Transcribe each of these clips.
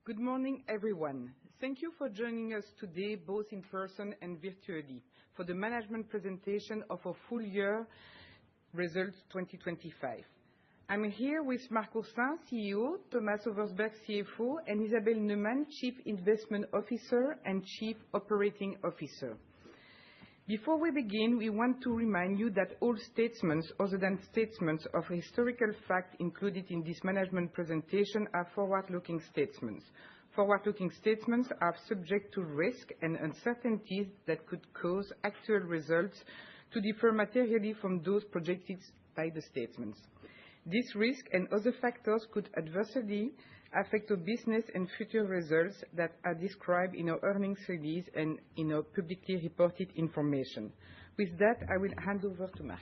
Good morning, everyone. Thank you for joining us today, both in person and virtually, for the management presentation of our full year results 2025. I'm here with Marc Oursin, CEO, Thomas Oversberg, CFO, and Isabelle Neumann, Chief Investment Officer and Chief Operating Officer. Before we begin, we want to remind you that all statements other than statements of historical fact included in this management presentation are forward-looking statements. Forward-looking statements are subject to risk and uncertainties that could cause actual results to differ materially from those projected by the statements. This risk and other factors could adversely affect our business and future results that are described in our earnings release and in our publicly reported information. With that, I will hand over to Marc.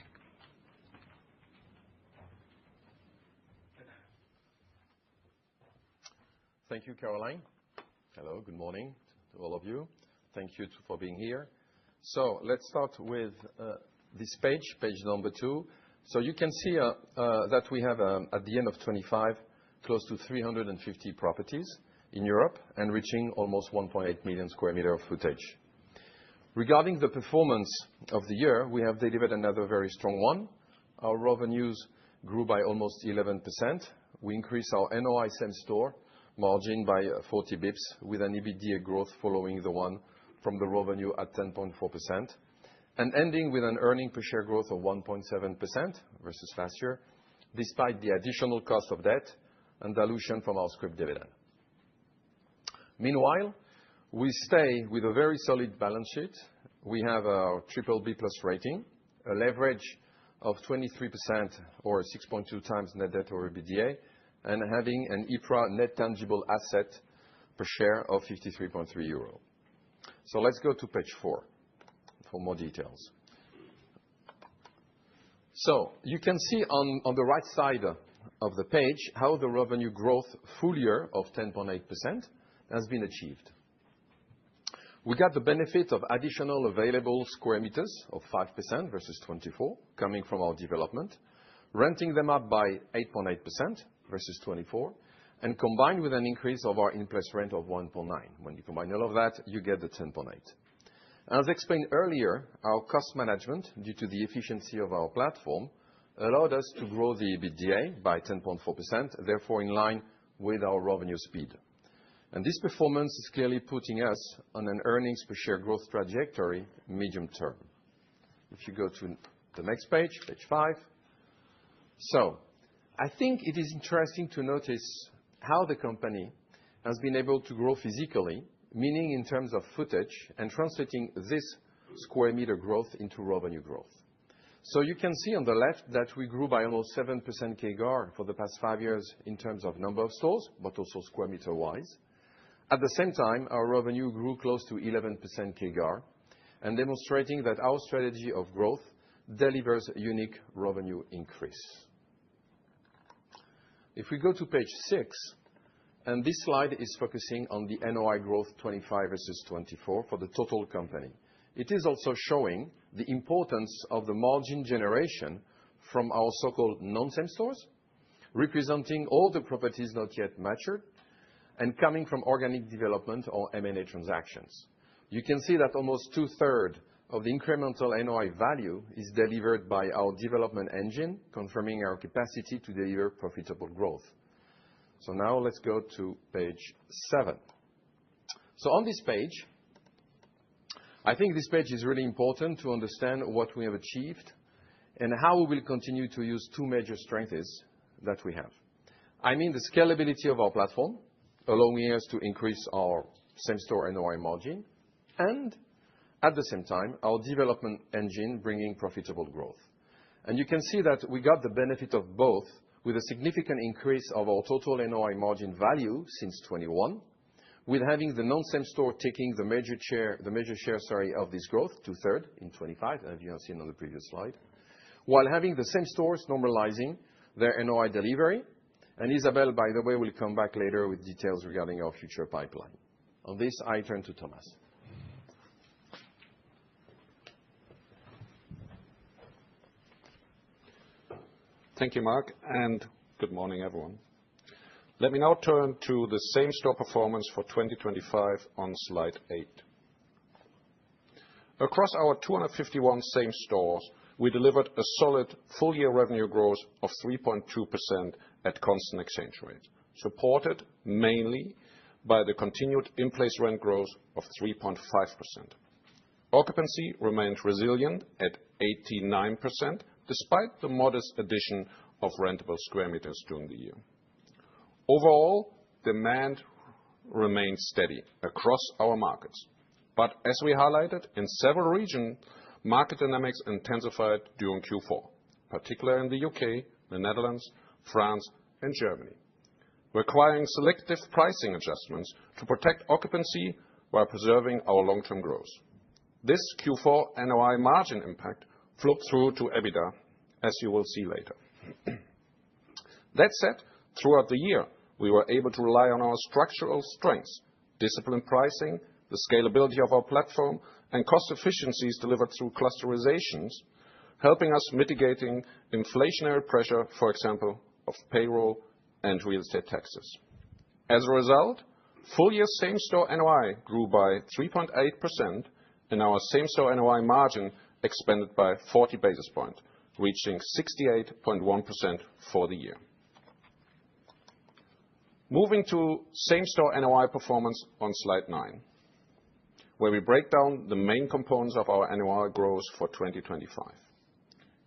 Thank you, Caroline. Hello, good morning to all of you. Thank you for being here. So let's start with this page number 2. So you can see that we have, at the end of 25, close to 350 properties in Europe and reaching almost 1.8 million square meters of footage. Regarding the performance of the year, we have delivered another very strong one. Our revenues grew by almost 11%. We increased our NOI same store margin by 40 bips with an EBITDA growth following the one from the revenue at 10.4%, and ending with an earning per share growth of 1.7% versus last year, despite the additional cost of debt and dilution from our scrip dividend. Meanwhile, we stay with a very solid balance sheet. We have a BBB+ rating, a leverage of 23% or 6.2 times net debt over EBITDA, and having an EPRA net tangible asset per share of 53.3 euro. So let's go to page 4 for more details. So you can see on the right side of the page how the revenue growth full year of 10.8% has been achieved. We got the benefit of additional available square meters of 5% versus 24 coming from our development, renting them up by 8.8% versus 24, and combined with an increase of our in-place rent of 1.9. When you combine all of that, you get the 10.8. As explained earlier, our cost management, due to the efficiency of our platform, allowed us to grow the EBITDA by 10.4%, therefore in line with our revenue speed. And this performance is clearly putting us on an earnings per share growth trajectory medium term. If you go to the next page, page 5. So I think it is interesting to notice how the company has been able to grow physically, meaning in terms of footage, and translating this square meter growth into revenue growth. So you can see on the left that we grew by almost 7% CAGR for the past 5 years in terms of number of stores, but also square meter wise. At the same time, our revenue grew close to 11% CAGR, and demonstrating that our strategy of growth delivers a unique revenue increase. If we go to page 6, and this slide is focusing on the NOI growth 25 versus 24 for the total company. It is also showing the importance of the margin generation from our so-called non-same stores, representing all the properties not yet matured and coming from organic development or M&A transactions. You can see that almost 2/3 of the incremental NOI value is delivered by our development engine, confirming our capacity to deliver profitable growth. So now let's go to page 7. So on this page, I think this page is really important to understand what we have achieved and how we will continue to use 2 major strengths that we have. I mean the scalability of our platform, allowing us to increase our same-store NOI margin, and at the same time, our development engine bringing profitable growth. And you can see that we got the benefit of both with a significant increase of our total NOI margin value since 21, with having the non-same store taking the major share of this growth, 2/3 in 25, as you have seen on the previous slide, while having the same stores normalizing their NOI delivery. And Isabelle, by the way, will come back later with details regarding our future pipeline. On this, I turn to Thomas. Thank you, Marc, and good morning, everyone. Let me now turn to the same-store performance for 2025 on slide 8. Across our 251 same stores, we delivered a solid full-year revenue growth of 3.2% at constant exchange rate, supported mainly by the continued in-place rent growth of 3.5%. Occupancy remained resilient at 89%, despite the modest addition of rentable square meters during the year. Overall, demand remained steady across our markets. But as we highlighted, in several regions, market dynamics intensified during Q4, particularly in the U.K., the Netherlands, France, and Germany, requiring selective pricing adjustments to protect occupancy while preserving our long-term growth. This Q4 NOI margin impact flowed through to EBITDA, as you will see later. That said, throughout the year, we were able to rely on our structural strengths, disciplined pricing, the scalability of our platform, and cost efficiencies delivered through clusterizations, helping us mitigating inflationary pressure, for example, of payroll and real estate taxes. As a result, full-year same-store NOI grew by 3.8%, and our same-store NOI margin expanded by 40 basis points, reaching 68.1% for the year. Moving to same-store NOI performance on slide 9, where we break down the main components of our NOI growth for 2025.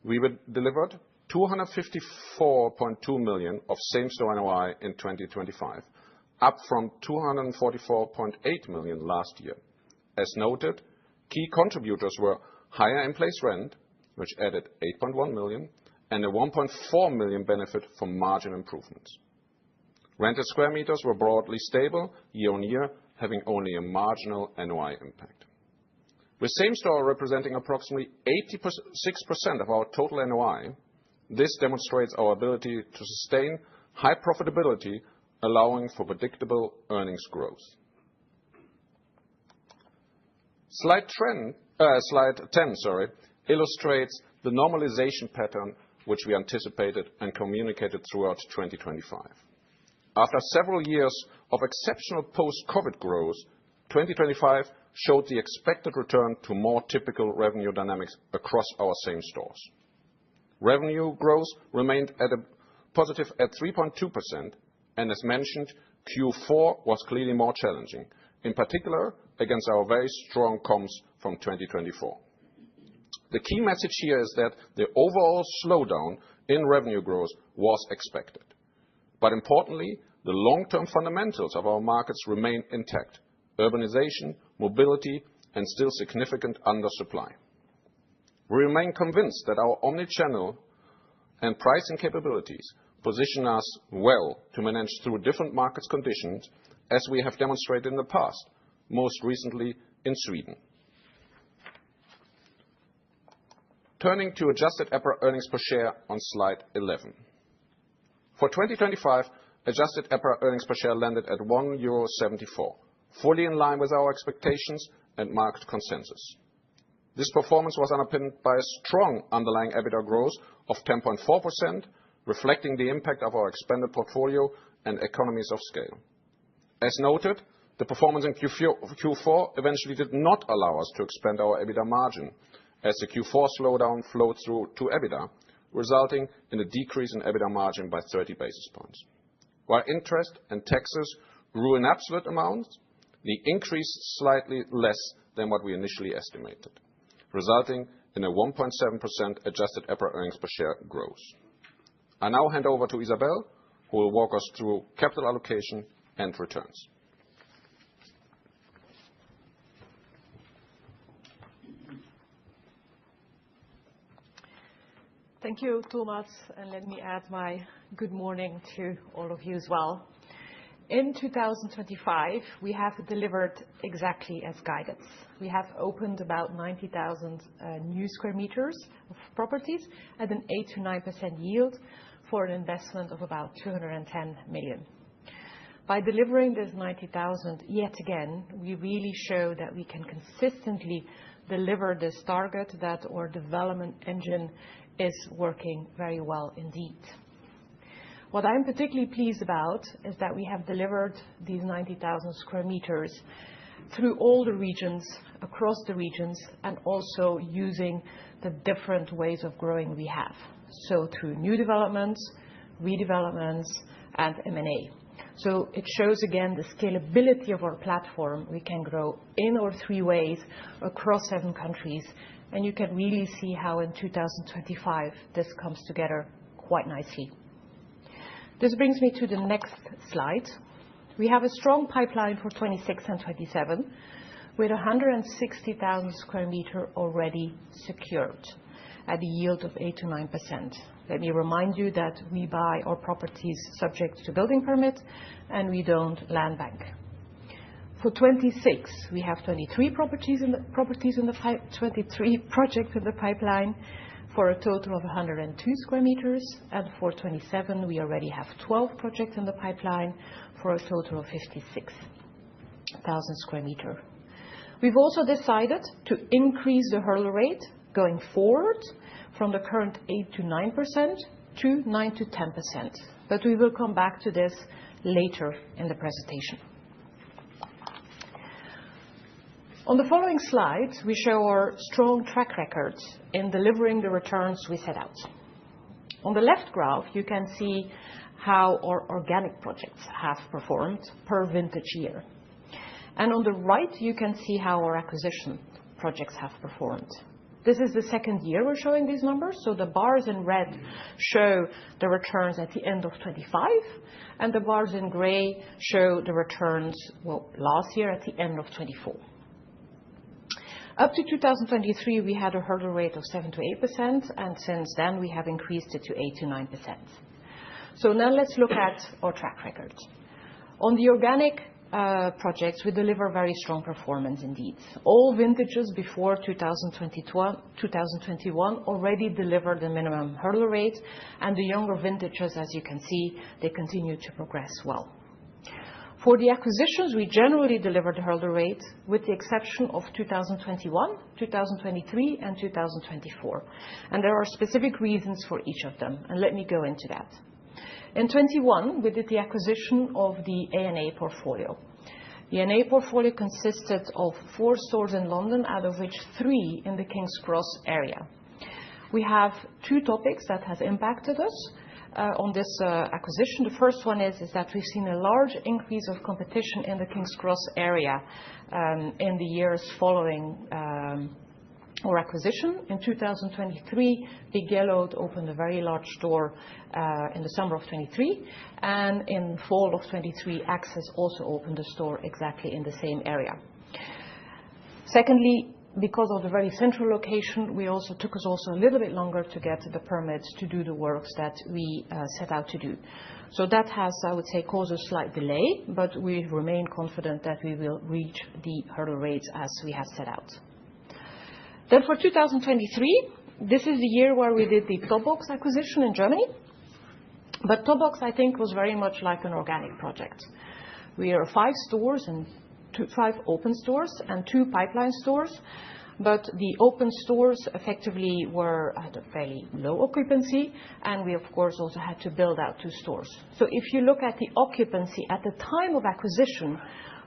We delivered 254.2 million of same-store NOI in 2025, up from 244.8 million last year. As noted, key contributors were higher in-place rent, which added 8.1 million, and a 1.4 million benefit from margin improvements. Rented square meters were broadly stable year-on-year, having only a marginal NOI impact. With same-store representing approximately 86% of our total NOI, this demonstrates our ability to sustain high profitability, allowing for predictable earnings growth. Slide 10 illustrates the normalization pattern which we anticipated and communicated throughout 2025. After several years of exceptional post-COVID growth, 2025 showed the expected return to more typical revenue dynamics across our same stores. Revenue growth remained at a positive at 3.2%, and as mentioned, Q4 was clearly more challenging, in particular against our very strong comps from 2024. The key message here is that the overall slowdown in revenue growth was expected. But importantly, the long-term fundamentals of our markets remain intact: urbanization, mobility, and still significant undersupply. We remain convinced that our omnichannel and pricing capabilities position us well to manage through different market conditions, as we have demonstrated in the past, most recently in Sweden. Turning to adjusted EPRA earnings per share on slide 11. For 2025, adjusted EPRA earnings per share landed at 1.74 euro, fully in line with our expectations and market consensus. This performance was underpinned by a strong underlying EBITDA growth of 10.4%, reflecting the impact of our expanded portfolio and economies of scale. As noted, the performance in Q4 eventually did not allow us to expand our EBITDA margin, as the Q4 slowdown flowed through to EBITDA, resulting in a decrease in EBITDA margin by 30 basis points. While interest and taxes grew in absolute amounts, the increase slightly less than what we initially estimated, resulting in a 1.7% adjusted EPRA earnings per share growth. I now hand over to Isabel, who will walk us through capital allocation and returns. Thank you, Thomas, and let me add my good morning to all of you as well. In 2025, we have delivered exactly as guided. We have opened about 90,000 new square meters of properties at an 8%-9% yield for an investment of about 210 million. By delivering this 90,000 yet again, we really show that we can consistently deliver this target, that our development engine is working very well indeed. What I'm particularly pleased about is that we have delivered these 90,000 square meters through all the regions, across the regions, and also using the different ways of growing we have. So through new developments, redevelopments, and M&A. So it shows again the scalability of our platform. We can grow in or three ways across 7 countries. And you can really see how in 2025 this comes together quite nicely. This brings me to the next slide. We have a strong pipeline for 26 and 27 with 160,000 square meters already secured at a yield of 8 to 9%. Let me remind you that we buy our properties subject to building permit and we don't land bank. For 26, we have 23 projects in the pipeline for a total of 102 square meters. And for 27, we already have 12 projects in the pipeline for a total of 56,000 square meters. We've also decided to increase the hurdle rate going forward from the current 8 to 9% to 9 to 10%. But we will come back to this later in the presentation. On the following slides, we show our strong track record in delivering the returns we set out. On the left graph, you can see how our organic projects have performed per vintage year. And on the right, you can see how our acquisition projects have performed. This is the second year we're showing these numbers. So the bars in red show the returns at the end of 25, and the bars in gray show the returns, last year at the end of 24. Up to 2023, we had a hurdle rate of 7 to 8%, and since then we have increased it to 8 to 9%. So now let's look at our track record. On the organic projects, we deliver very strong performance indeed. All vintages before 2021 already delivered the minimum hurdle rate, and the younger vintages, as you can see, they continue to progress well. For the acquisitions, we generally deliver the hurdle rate with the exception of 2021, 2023, and 2024. And there are specific reasons for each of them, and let me go into that. In 21, we did the acquisition of the A&A portfolio. The A&A portfolio consisted of 4 stores in London, out of which 3 in the King's Cross area. We have 2 topics that have impacted us on this acquisition. The first one is that we've seen a large increase of competition in the King's Cross area in the years following our acquisition. In 2023, Big Yellow opened a very large store in the summer of 23, and in fall of 23, Access also opened a store exactly in the same area. Secondly, because of the very central location, took us a little bit longer to get the permits to do the works that we set out to do. So that has, I would say, caused a slight delay, but we remain confident that we will reach the hurdle rates as we have set out. Then for 2023, this is the year where we did the Topbox acquisition in Germany. But Topbox, I think, was very much like an organic project. We are 5 stores and 5 open stores and 2 pipeline stores. But the open stores effectively were at a fairly low occupancy, and we, of course, also had to build out 2 stores. So if you look at the occupancy at the time of acquisition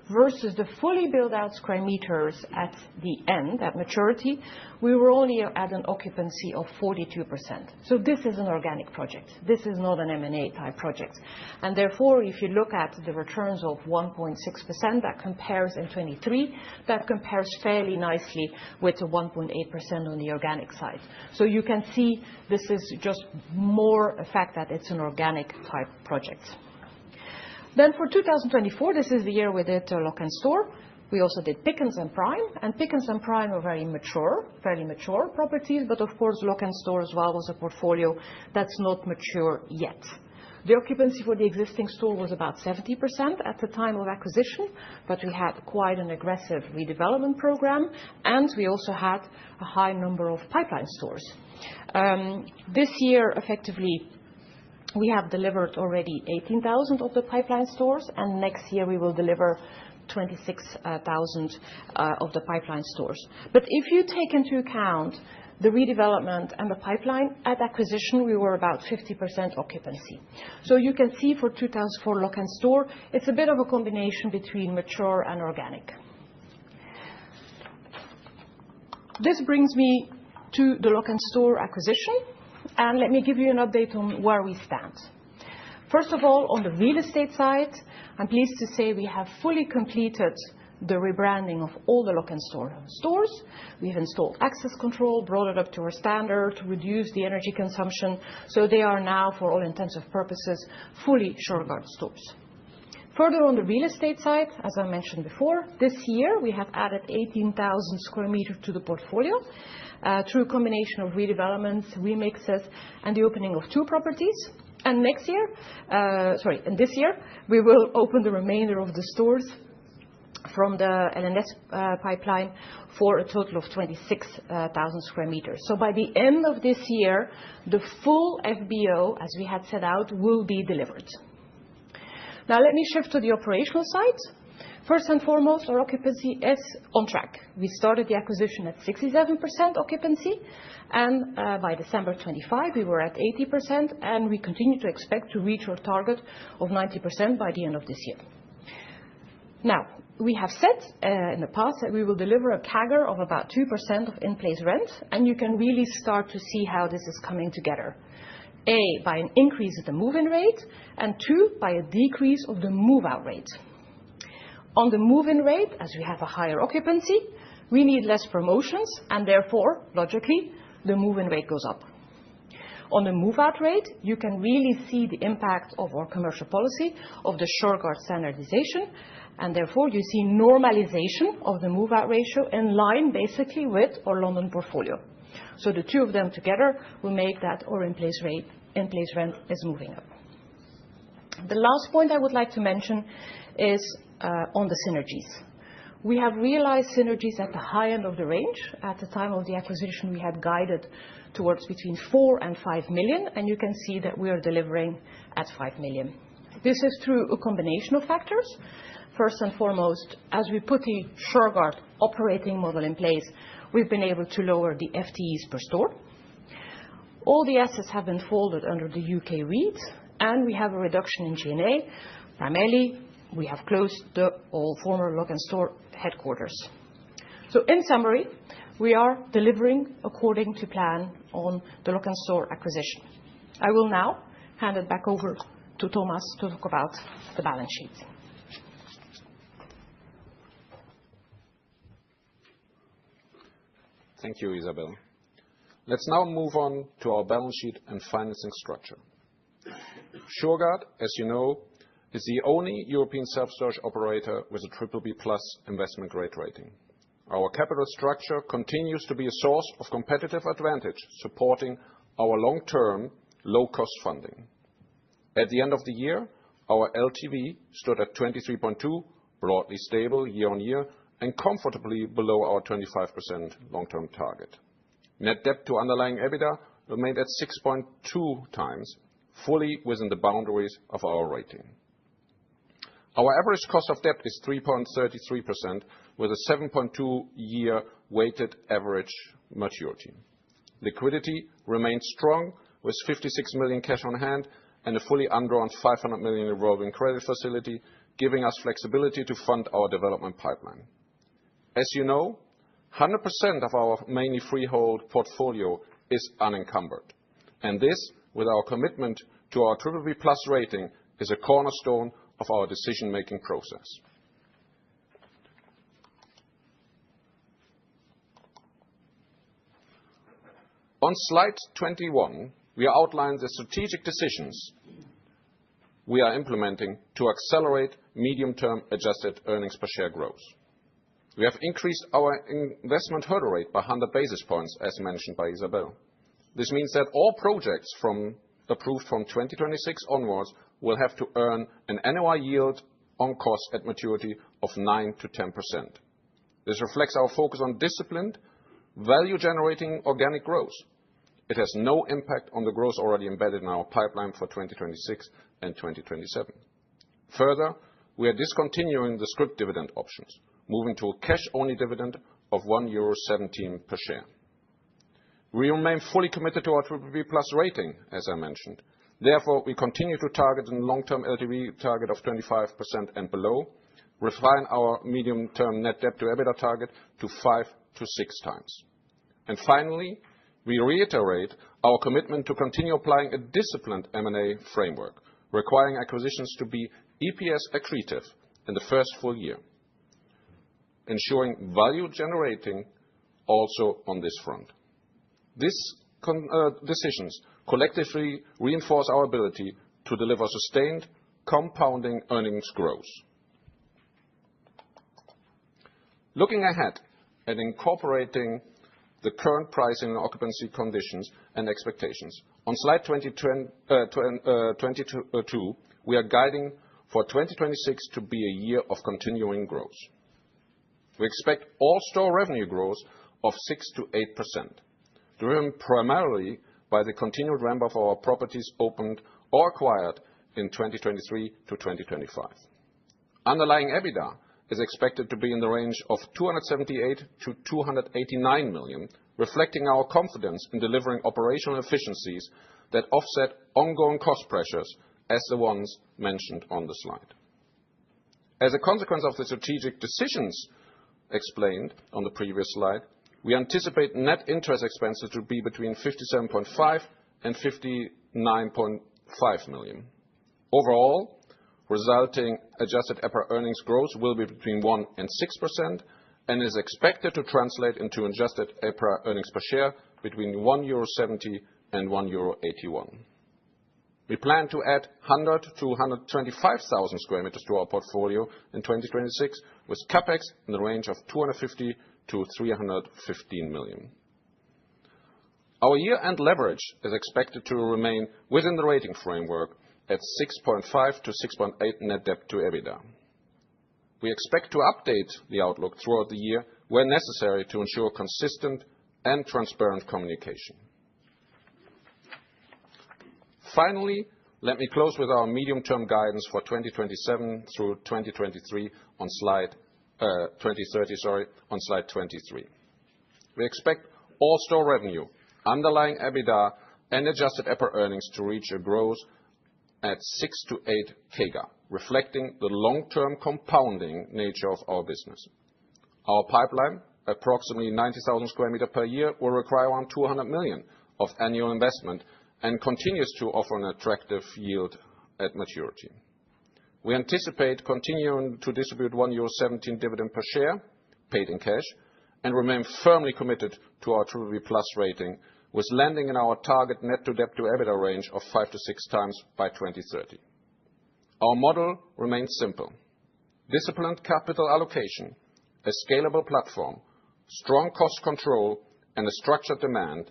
versus the fully built out square meters at the end, at maturity, we were only at an occupancy of 42%. So this is an organic project. This is not an M&A type project. And therefore, if you look at the returns of 1.6% that compares in 23, that compares fairly nicely with the 1.8% on the organic side. So you can see this is just more a fact that it's an organic type project. Then for 2024, this is the year we did Lock and Store. We also did Pickens and Prime. And Pickens and Prime are fairly mature properties. But of course, Lock and Store as well was a portfolio that's not mature yet. The occupancy for the existing store was about 70% at the time of acquisition. But we had quite an aggressive redevelopment program. And we also had a high number of pipeline stores. This year, effectively, we have delivered already 18,000 of the pipeline stores, and next year we will deliver 26,000 of the pipeline stores. But if you take into account the redevelopment, and the pipeline, at acquisition, we were about 50% occupancy. So you can see for 2004 Lok'nStore, it's a bit of a combination between mature and organic. This brings me to the Lok'nStore acquisition, and let me give you an update on where we stand. First of all, on the real estate side, I'm pleased to say we have fully completed the rebranding of all the Lok'nStore stores. We've installed access control, brought it up to our standard, reduced the energy consumption, so they are now, for all intents and purposes, fully Shurgard stores. Further on the real estate side, as I mentioned before, this year we have added 18,000 square meters to the portfolio through a combination of redevelopments, remixes, and the opening of 2 properties. And this year, we will open the remainder of the stores from the LNS pipeline for a total of 26,000 square meters. So by the end of this year, the full FBO, as we had set out, will be delivered. Now let me shift to the operational side. First and foremost, our occupancy is on track. We started the acquisition at 67% occupancy, and by December 25, we were at 80%, and we continue to expect to reach our target of 90% by the end of this year. Now, we have said in the past that we will deliver a CAGR of about 2% of in-place rent, and you can really start to see how this is coming together. A, by an increase of the move-in rate, and 2, by a decrease of the move-out rate. On the move-in rate, as we have a higher occupancy, we need less promotions, and therefore, logically, the move-in rate goes up. On the move-out rate, you can really see the impact of our commercial policy of the Shurgard standardization, and therefore you see normalization of the move-out ratio in line basically with our London portfolio. So the 2 of them together will make that our in-place rent is moving up. The last point I would like to mention is on the synergies. We have realized synergies at the high end of the range. At the time of the acquisition, we had guided towards between 4 and 5 million, and you can see that we are delivering at 5 million. This is through a combination of factors. First and foremost, as we put the Shurgard operating model in place, we've been able to lower the FTEs per store. All the assets have been folded under the UK REIT, and we have a reduction in G&A. Primarily, we have closed the old former Lok'nStore headquarters. So in summary, we are delivering according to plan on the Lok'nStore acquisition. I will now hand it back over to Thomas to talk about the balance sheet. Thank you, Isabel. Let's now move on to our balance sheet and financing structure. Shurgard, as you know, is the only European self-storage operator with a BBB+ investment grade rating. Our capital structure continues to be a source of competitive advantage, supporting our long-term, low-cost funding. At the end of the year, our LTV stood at 23.2, broadly stable year-on-year, and comfortably below our 25% long-term target. Net debt to underlying EBITDA remained at 6.2 times, fully within the boundaries of our rating. Our average cost of debt is 3.33%, with a 7.2-year weighted average maturity. Liquidity remains strong, with 56 million cash on hand and a fully undrawn 500 million revolving credit facility, giving us flexibility to fund our development pipeline. As you know, 100% of our mainly freehold portfolio is unencumbered, and this, with our commitment to our BBB+ rating, is a cornerstone of our decision-making process. On slide 21, we outline the strategic decisions we are implementing to accelerate medium-term adjusted earnings per share growth. We have increased our investment hurdle rate by 100 basis points, as mentioned by Isabel. This means that all projects approved from 2026 onwards will have to earn an NOI yield on cost at maturity of 9 to 10%. This reflects our focus on disciplined, value-generating organic growth. It has no impact on the growth already embedded in our pipeline for 2026 and 2027. Further, we are discontinuing the scrip dividend options, moving to a cash-only dividend of €1.17 per share. We remain fully committed to our BBB+ rating, as I mentioned. Therefore, we continue to target a long-term LTV target of 25% and below, refine our medium-term net debt to EBITDA target to 5 to 6 times. And finally, we reiterate our commitment to continue applying a disciplined M&A framework, requiring acquisitions to be EPS accretive in the first full year, ensuring value generating also on this front. These decisions collectively reinforce our ability to deliver sustained compounding earnings growth. Looking ahead and incorporating the current pricing and occupancy conditions and expectations, on slide 22, we are guiding for 2026 to be a year of continuing growth. We expect all-store revenue growth of 6 to 8%, driven primarily by the continued ramp of our properties opened or acquired in 2023 to 2025. Underlying EBITDA is expected to be in the range of 278 to 289 million, reflecting our confidence in delivering operational efficiencies that offset ongoing cost pressures as the ones mentioned on the slide. As a consequence of the strategic decisions explained on the previous slide, we anticipate net interest expenses to be between 57.5 and 59.5 million. Overall, resulting adjusted EPRA earnings growth will be between 1 and 6% and is expected to translate into adjusted EPRA earnings per share between €1.70 and €1.81. We plan to add 100 to 125,000 square meters to our portfolio in 2026, with capex in the range of 250 to 315 million. Our year-end leverage is expected to remain within the rating framework at 6.5 to 6.8 net debt to EBITDA. We expect to update the outlook throughout the year where necessary to ensure consistent and transparent communication. Finally, let me close with our medium-term guidance for 2027 through 2030 on slide 23. We expect all-store revenue, underlying EBITDA, and adjusted EPRA earnings to reach a growth at 6 to 8 CAGR, reflecting the long-term compounding nature of our business. Our pipeline, approximately 90,000 square meters per year, will require around 200 million of annual investment and continues to offer an attractive yield at maturity. We anticipate continuing to distribute €1.17 dividend per share, paid in cash, and remain firmly committed to our BBB+ rating, with landing in our target net to debt to EBITDA range of 5 to 6 times by 2030. Our model remains simple: disciplined capital allocation, a scalable platform, strong cost control, and a structured demand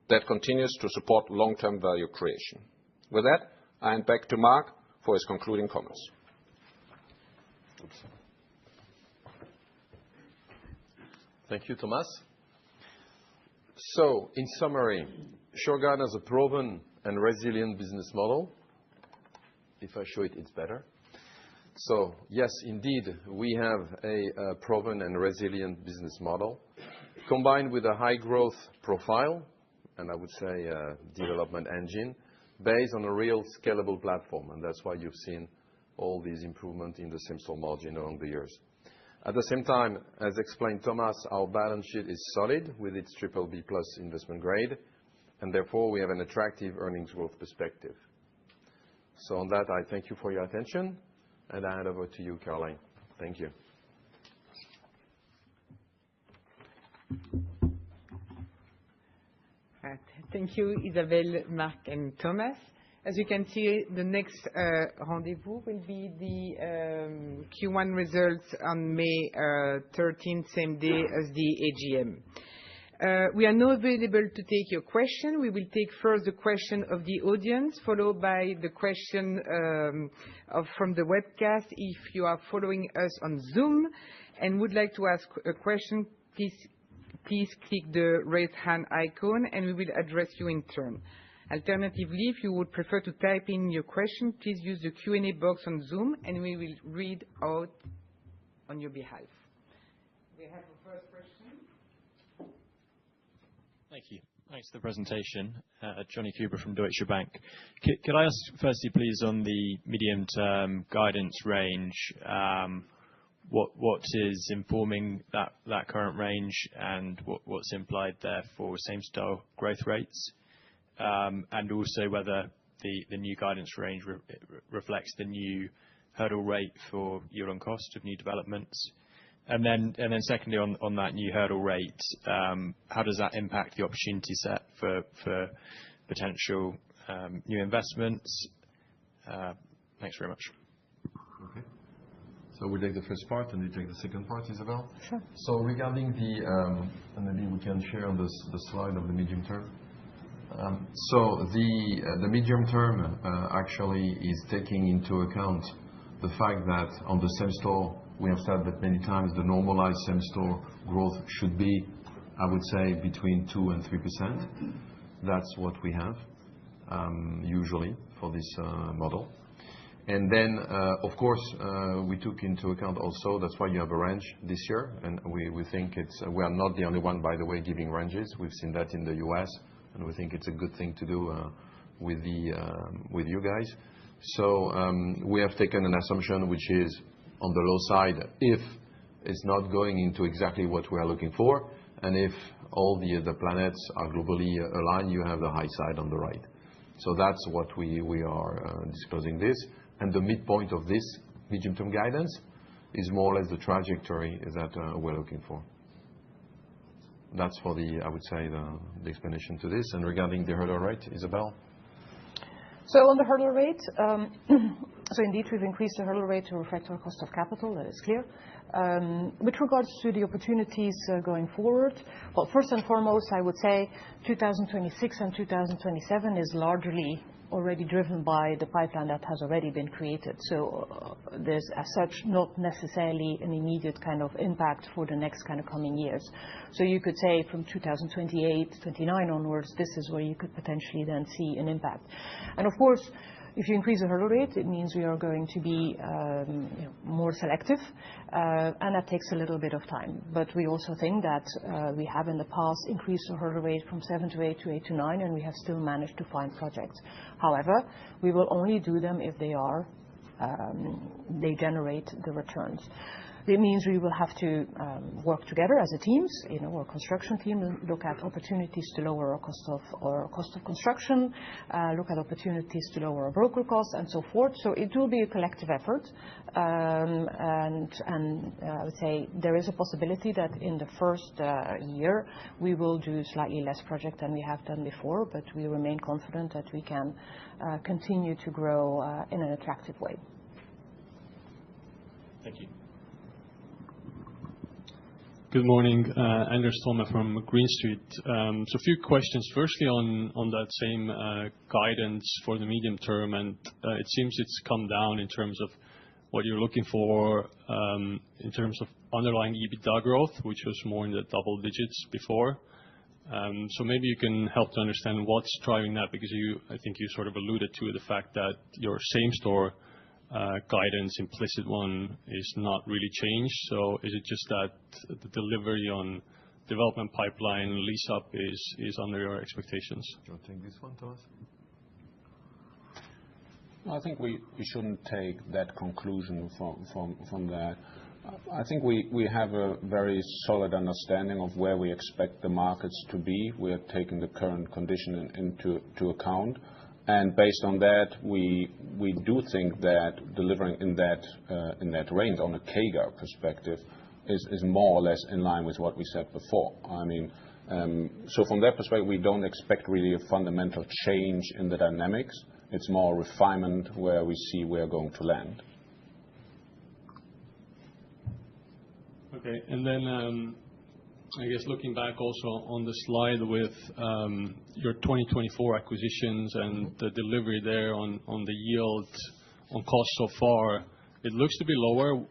that continues to support long-term value creation. With that, I hand back to Marc for his concluding comments. Thank you, Thomas. So, in summary, Shurgard has a proven and resilient business model. If I show it, it's better. So, yes, indeed, we have a proven and resilient business model combined with a high growth profile, and I would say development engine, based on a real scalable platform. And that's why you've seen all these improvements in the same-store margin along the years. At the same time, as explained Thomas, our balance sheet is solid with its BBB+ investment grade, and therefore we have an attractive earnings growth perspective. So on that, I thank you for your attention, and I hand over to you, Caroline. Thank you. Thank you, Isabelle, Marc, and Thomas. As you can see, the next rendezvous will be the Q1 results on May 13th, same day as the AGM. We are now available to take your question. We will take first the question of the audience, followed by the question from the webcast. If you are following us on Zoom and would like to ask a question, please click the raise hand icon and we will address you in turn. Alternatively, if you would prefer to type in your question, please use the Q&A box on Zoom and we will read out on your behalf. We have the first question. Thank you. Thanks for the presentation. Johnny Cooper from Deutsche Bank. Could I ask firstly, please, on the medium-term guidance range, what is informing that current range and what's implied there for same-store growth rates? And also whether the new guidance range reflects the new hurdle rate for yield on cost of new developments. And then secondly, on that new hurdle rate, how does that impact the opportunity set for potential new investments? Thanks very much. Okay. So we take the first part, and you take the second part, Isabel? Sure. So regarding and maybe we can share on the slide of the medium term. So the medium term actually is taking into account the fact that on the same store, we have said that many times the normalized same store growth should be, I would say, between 2% and 3%. That's what we have usually for this model. And then, of course, we took into account also, that's why you have a range this year. And we think we are not the only one, by the way, giving ranges. We've seen that in the US, and we think it's a good thing to do with you guys. So we have taken an assumption which is on the low side if it's not going into exactly what we are looking for. And if all the planets are globally aligned, you have the high side on the right. So that's what we are disclosing this. And the midpoint of this medium-term guidance is more or less the trajectory that we're looking for. That's for I would say, the explanation to this. And regarding the hurdle rate, Isabel? So on the hurdle rate, so indeed, we've increased the hurdle rate to reflect our cost of capital. That is clear. With regards to the opportunities going forward, well, first and foremost, I would say 2026 and 2027 is largely already driven by the pipeline that has already been created. So there's, as such, not necessarily an immediate kind of impact for the next kind of coming years. So you could say from 2028, 29 onwards, this is where you could potentially then see an impact. And of course, if you increase the hurdle rate, it means we are going to be more selective, and that takes a little bit of time. But we also think that we have in the past increased the hurdle rate from 7 to 8 to 8 to 9, and we have still managed to find projects. However, we will only do them if they generate the returns. It means we will have to work together as a team, our construction team, look at opportunities to lower our cost of construction, look at opportunities to lower our broker costs, and so forth. So it will be a collective effort. And I would say there is a possibility that in the first year, we will do slightly less project than we have done before, but we remain confident that we can continue to grow in an attractive way. Thank you. Good morning, Anders Thomme from Green Street. So a few questions. Firstly, on that same guidance for the medium term, and it seems it's come down in terms of what you're looking for in terms of underlying EBITDA growth, which was more in the double digits before. So maybe you can help to understand what's driving that, because I think you sort of alluded to the fact that your same store guidance, implicit one, is not really changed. So is it just that the delivery on development pipeline lease up is under your expectations? Do you want to take this one, Thomas? I think we shouldn't take that conclusion from that. I think we have a very solid understanding of where we expect the markets to be. We are taking the current condition into account. And based on that, we do think that delivering in that range on a CAGR perspective is more or less in line with what we said before. I mean, so from that perspective, we don't expect really a fundamental change in the dynamics. It's more a refinement where we see we're going to land. Okay, and then I guess looking back also on the slide with your 2024 acquisitions and the delivery there on the yield on cost so far, it looks to be lower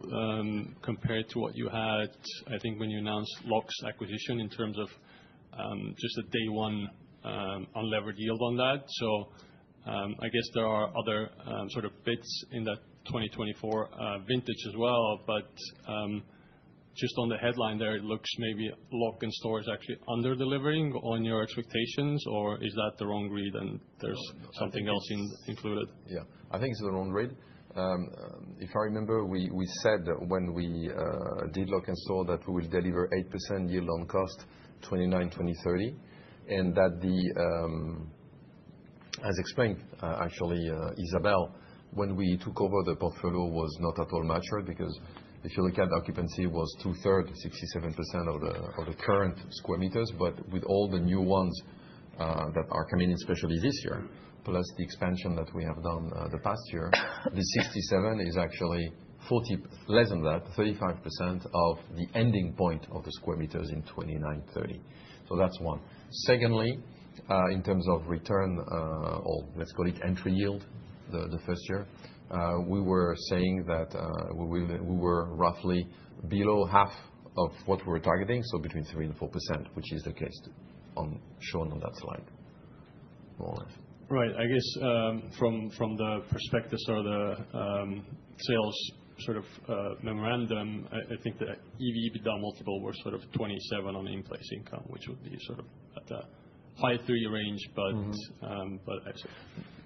compared to what you had, I think, when you announced LOX's acquisition in terms of just a day one unlevered yield on that. So I guess there are other sort of bits in that 2024 vintage as well, but just on the headline there, it looks maybe Lok'nStore is actually under-delivering on your expectations, or is that the wrong read and there's something else included? Yeah, I think it's the wrong read. If I remember, we said when we did Lok'nStore that we will deliver 8% yield on cost 2029-2030, and that as explained, actually, Isabelle, when we took over, the portfolio was not at all matured, because if you look at occupancy, it was 2/3, 67% of the current square meters. But with all the new ones that are coming in, especially this year, plus the expansion that we have done the past year, the 67 is actually less than that, 35% of the ending point of the square meters in 2029-30. So that's one. Secondly, in terms of return, or let's call it entry yield, the first year, we were saying that we were roughly below half of what we were targeting, so between 3% and 4%, which is the case shown on that slide, more or less. Right. I guess from the prospectus or the sales sort of memorandum, I think the EV/EBITDA multiple were sort of 27 on in-place income, which would be sort of at the high 3 range, but actually.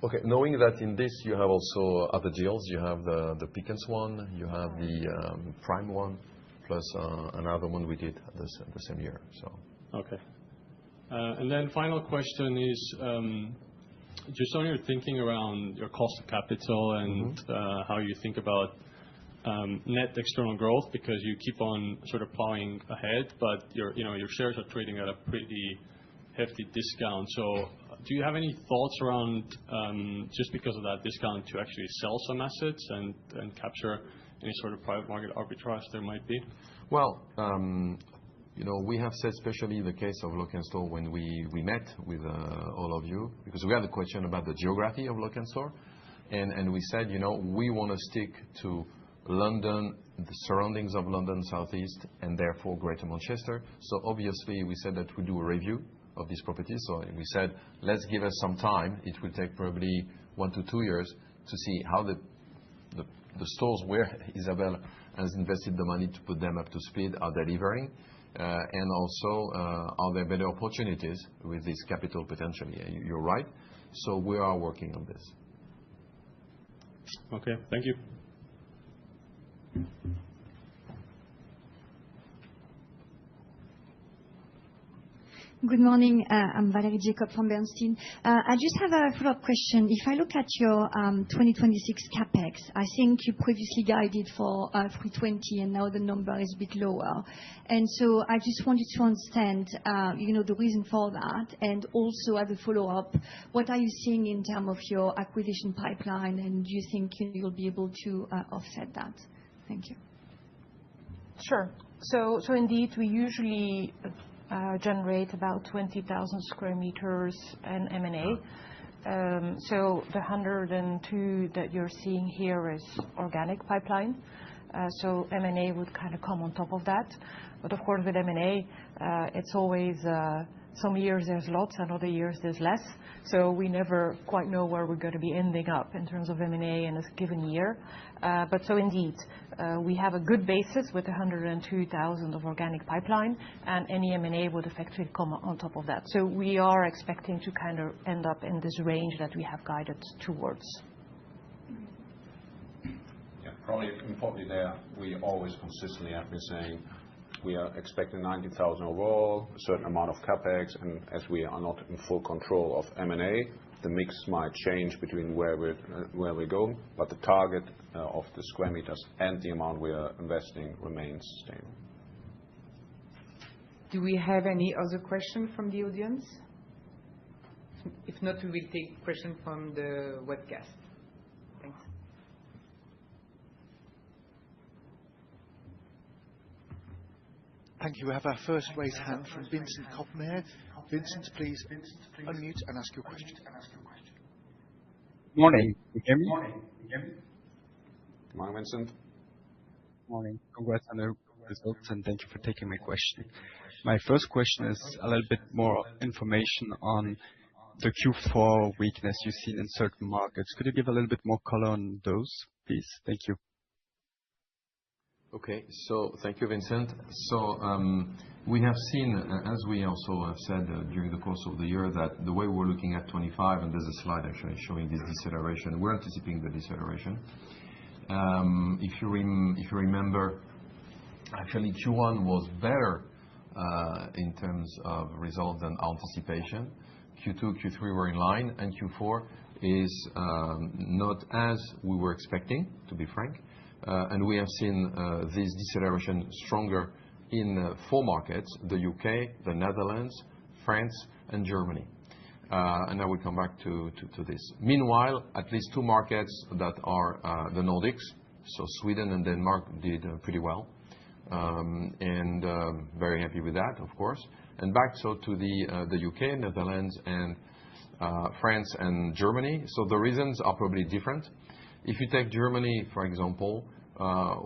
Okay. Knowing that in this you have also other deals, you have the Pickens one, you have the Prime one, plus another one we did the same year. So. Okay. And then final question is just on your thinking around your cost of capital and how you think about net external growth, because you keep on sort of plowing ahead, but your shares are trading at a pretty hefty discount. So do you have any thoughts around, just because of that discount, to actually sell some assets and capture any sort of private market arbitrage there might be? Well, we have said, especially in the case of Lok'nStore, when we met with all of you, because we had a question about the geography of Lok'nStore, and we said, we want to stick to London, the surroundings of London, Southeast, and therefore Greater Manchester. So obviously, we said that we do a review of these properties. So we said, let's give us some time. It will take probably 1 to 2 years to see how the stores where Isabelle has invested the money to put them up to speed are delivering, and also are there better opportunities with this capital potentially. You're right. So we are working on this. Okay. Thank you. Good morning. I'm Valérie Jacob from Bernstein. I just have a follow-up question. If I look at your 2026 CapEx, I think you previously guided for 320, and now the number is a bit lower. And so I just wanted to understand, the reason for that, and also as a follow-up, what are you seeing in terms of your acquisition pipeline, and do you think you'll be able to offset that? Thank you. Sure. So indeed, we usually generate about 20,000 square meters in M&A. So the 102 that you're seeing here is organic pipeline. So M&A would kind of come on top of that. But of course, with M&A, it's always some years there's lots and other years there's less. So we never quite know where we're going to be ending up in terms of M&A in a given year. But so indeed, we have a good basis with 102,000 of organic pipeline, and any M&A would effectively come on top of that. So we are expecting to kind of end up in this range that we have guided towards. Yeah, probably importantly there, we always consistently have been saying we are expecting 90,000 overall, a certain amount of CapEx, and as we are not in full control of M&A, the mix might change between where we go, but the target of the square meters and the amount we are investing remains stable. Do we have any other questions from the audience? If not, we will take questions from the webcast. Thanks. Thank you. We have our first raised hand from Vincent Koppmair. Vincent, please unmute and ask your question. Morning. You hear me? Good morning, Vincent. Morning. Congrats on the results, and thank you for taking my question. My first question is a little bit more information on the Q4 weakness you've seen in certain markets. Could you give a little bit more color on those, please? Thank you. Okay. Thank you, Vincent. We have seen, as we also have said during the course of the year, that the way we're looking at 25, and there's a slide actually showing this deceleration, we're anticipating the deceleration. If you remember, actually Q1 was better in terms of result than anticipation. Q2, Q3 were in line, and Q4 is not as we were expecting, to be frank. We have seen this deceleration stronger in 4 markets: the UK, the Netherlands, France, and Germany. I will come back to this. Meanwhile, at least 2 markets that are the Nordics, so Sweden and Denmark, did pretty well. Very happy with that, of course. Back to the UK, Netherlands, and France and Germany. The reasons are probably different. If you take Germany, for example,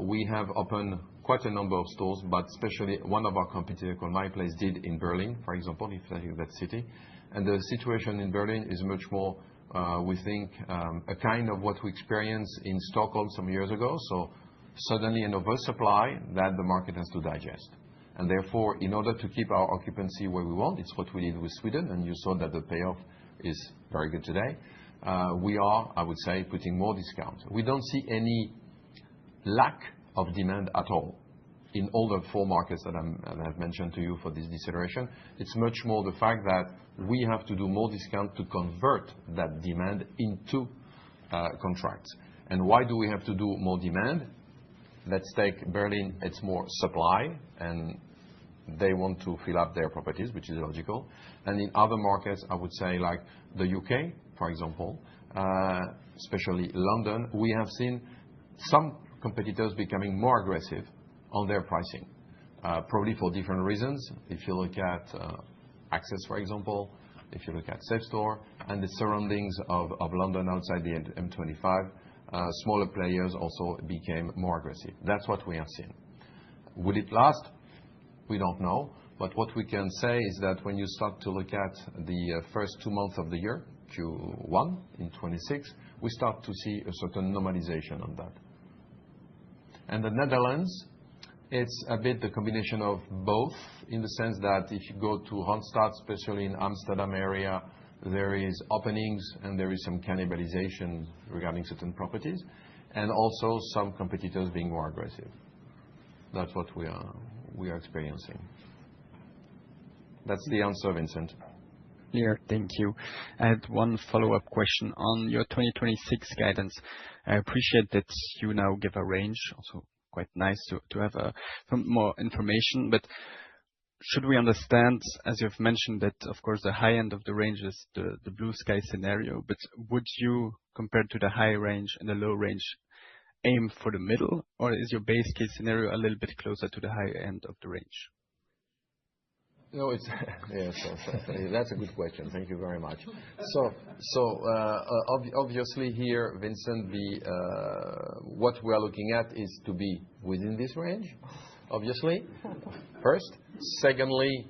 we have opened quite a number of stores, but especially one of our competitors called My Place did in Berlin, for example, if I think that city. The situation in Berlin is much more, we think, a kind of what we experienced in Stockholm some years ago. Suddenly an oversupply that the market has to digest. Therefore, in order to keep our occupancy where we want, it's what we did with Sweden, and you saw that the payoff is very good today. We are, I would say, putting more discounts. We don't see any lack of demand at all in all the 4 markets that I've mentioned to you for this deceleration. It's much more the fact that we have to do more discount to convert that demand into contracts. Why do we have to do more demand? Let's take Berlin. It's more supply, and they want to fill up their properties, which is logical. In other markets, I would say like the UK, for example, especially London, we have seen some competitors becoming more aggressive on their pricing, probably for different reasons. If you look at Access, for example, if you look at SafeStore and the surroundings of London outside the M25, smaller players also became more aggressive. That's what we have seen. Will it last? We don't know. What we can say is that when you start to look at the first 2 months of the year, Q1 in 26, we start to see a certain normalization on that. The Netherlands, it's a bit the combination of both, in the sense that if you go to Randstad, especially in Amsterdam area, there is openings and there is some cannibalization regarding certain properties, and also some competitors being more aggressive. That's what we are experiencing. That's the answer, Vincent. Clear. Thank you. I had one follow-up question on your 2026 guidance. I appreciate that you now give a range, also quite nice to have some more information. Should we understand, as you've mentioned, that of course the high end of the range is the blue sky scenario, but would you, compared to the high range and the low range, aim for the middle, or is your base case scenario a little bit closer to the high end of the range? No, it's yes, that's a good question. Thank you very much. Obviously here, Vincent, what we are looking at is to be within this range, obviously, first. Secondly,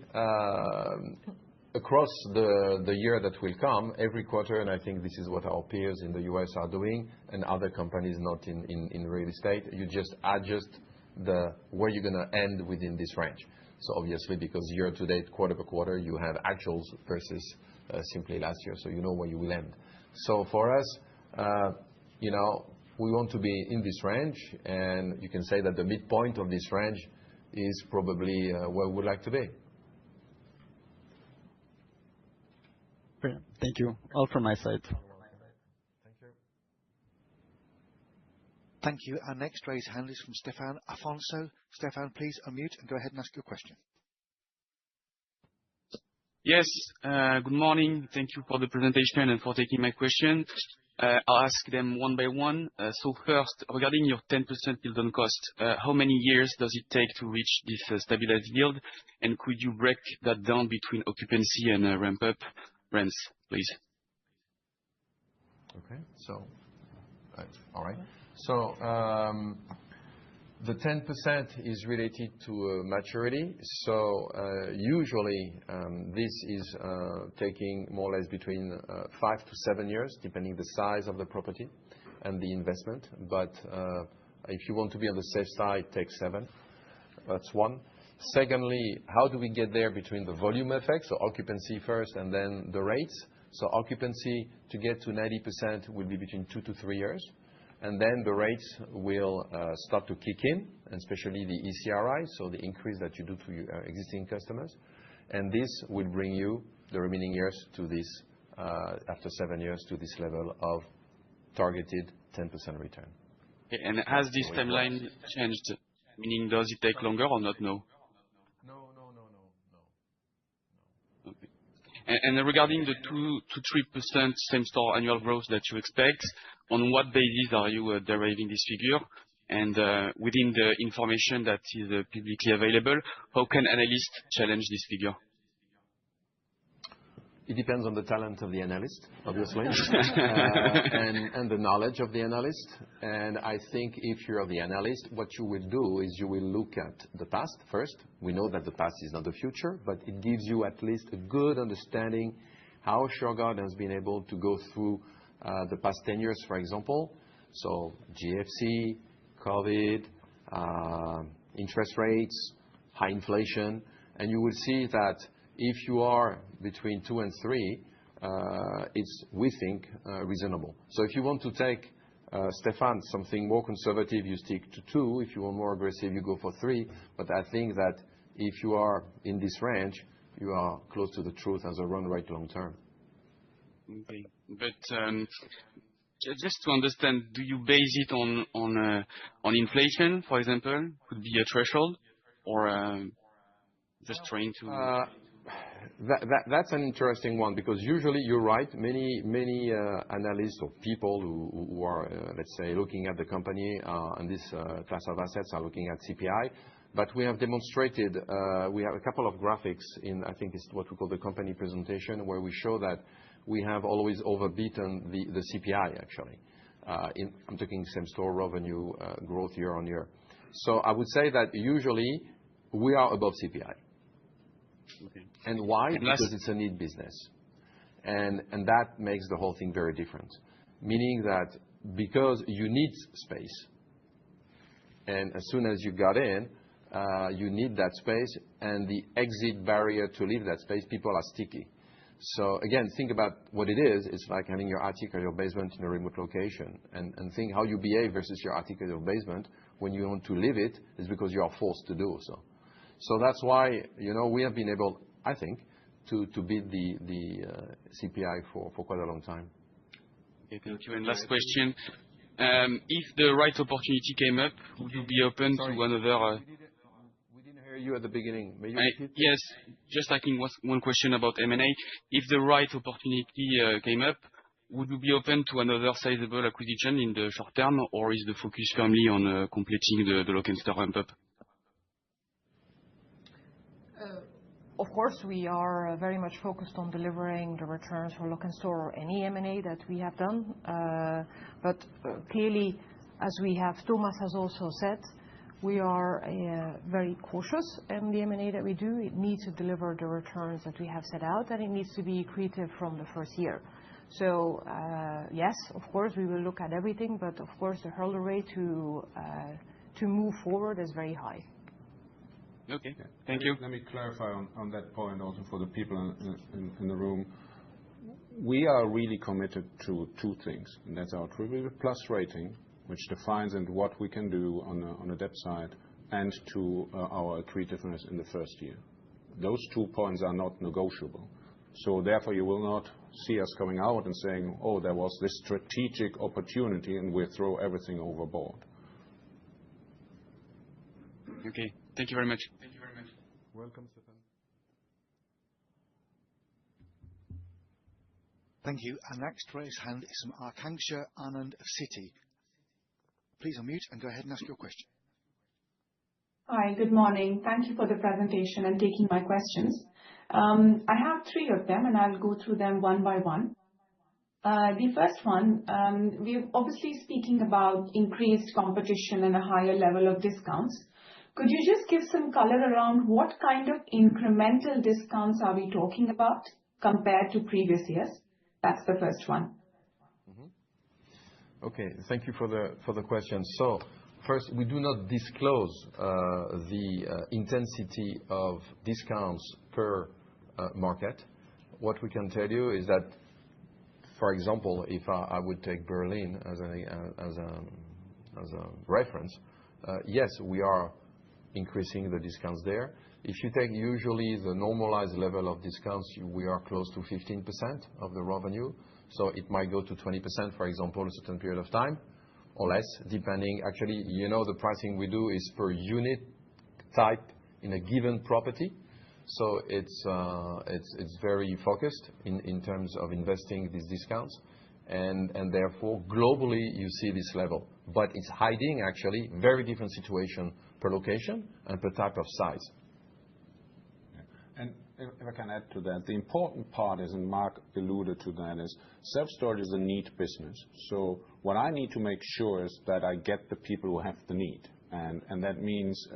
across the year that will come, every quarter, and I think this is what our peers in the US are doing, and other companies not in real estate, you just adjust where you're going to end within this range. Obviously, because year to date, quarter per quarter, you have actuals versus simply last year, so you know where you will end. For us, we want to be in this range, and you can say that the midpoint of this range is probably where we would like to be. Brilliant. Thank you. All from my side. Thank you. Thank you. Our next raised hand is from Stefan Afonso. Stefan, please unmute and go ahead and ask your question. Yes. Good morning. Thank you for the presentation and for taking my question. I'll ask them one by one. First, regarding your 10% yield on cost, how many years does it take to reach this stabilized yield? Could you break that down between occupancy and ramp-up rents, please? Okay. All right. The 10% is related to maturity. Usually, this is taking more or less between 5 to 7 years, depending the size of the property and the investment. If you want to be on the safe side, take 7. That's one. Secondly, how do we get there between the volume effect, so occupancy first, and then the rates? So occupancy to get to 90% will be between 2 to 3 years. And then the rates will start to kick in, and especially the ECRI, so the increase that you do to your existing customers. And this will bring you the remaining years to this, after 7 years, to this level of targeted 10% return. Okay, and has this timeline changed? Meaning, does it take longer or not? No. No. Okay. And regarding the 2 to 3% same-store annual growth that you expect, on what basis are you deriving this figure? And within the information that is publicly available, how can analysts challenge this figure? It depends on the talent of the analyst, obviously, and the knowledge of the analyst. And I think if you're the analyst, what you will do is you will look at the past first. We know that the past is not the future, but it gives you at least a good understanding how Shurgard has been able to go through the past 10 years, for example. So GFC, COVID, interest rates, high inflation, and you will see that if you are between 2 and 3, it's, we think, reasonable. So if you want to take, Stéphane, something more conservative, you stick to 2. If you want more aggressive, you go for 3. But I think that if you are in this range, you are close to the truth as a run rate long term. Okay. But just to understand, do you base it on inflation, for example? Could be a threshold, or just trying to. That's an interesting one, because usually you're right. Many analysts or people who are, let's say, looking at the company and this class of assets are looking at CPI. But we have demonstrated, we have a couple of graphics in, I think it's what we call the company presentation, where we show that we have always overbeaten the CPI, actually. I'm talking same-store revenue growth year on year. So I would say that usually we are above CPI. Okay. And why? Because it's a need business. And that makes the whole thing very different. Meaning that because you need space, and as soon as you got in, you need that space, and the exit barrier to leave that space, people are sticky. So again, think about what it is. It's like having your attic or your basement in a remote location. And think how you behave versus your attic or your basement when you want to leave it, is because you are forced to do so. So that's why, we have been able, I think, to beat the CPI for quite a long time. Okay, thank you. And last question. If the right opportunity came up, would you be open to another? We didn't hear you at the beginning. May you repeat? Yes, just asking one question about M&A. If the right opportunity came up, would you be open to another sizable acquisition in the short term, or is the focus firmly on completing the Lok'nStore ramp-up? Of course, we are very much focused on delivering the returns for Lok'nStore or any M&A that we have done. But clearly, as Thomas has also said, we are very cautious in the M&A that we do. It needs to deliver the returns that we have set out, and it needs to be accretive from the first year. So yes, of course, we will look at everything, but of course, the hurdle rate to move forward is very high. Okay, thank you. Let me clarify on that point also for the people in the room. We are really committed to 2 things, and that's our BBB+ rating, which defines and what we can do on the debt side, and to our accretiveness in the first year. Those 2 points are not negotiable. So therefore, you will not see us coming out and saying, oh, there was this strategic opportunity, and we'll throw everything overboard. Okay. Thank you very much. Welcome, Stéphane. Thank you. Our next raised hand is from Akanksha Anand of Citi. Please unmute and go ahead and ask your question. Hi, good morning. Thank you for the presentation and taking my questions. I have 3 of them, and I'll go through them one by one. The first one, we're obviously speaking about increased competition and a higher level of discounts. Could you just give some color around what kind of incremental discounts are we talking about compared to previous years? That's the first one. Okay, thank you for the question. So First, we do not disclose the intensity of discounts per market. What we can tell you is that, for example, if I would take Berlin as a reference, yes, we are increasing the discounts there. If you take usually the normalized level of discounts, we are close to 15% of the revenue. So it might go to 20%, for example, a certain period of time, or less, depending. Actually, the pricing we do is per unit type in a given property. So it's very focused in terms of investing these discounts. And therefore, globally, you see this level. But it's hiding, actually, very different situation per location and per type of size. And if I can add to that, the important part is, and Mark alluded to that, is self-storage is a need business. So what I need to make sure is that I get the people who have the need. And that means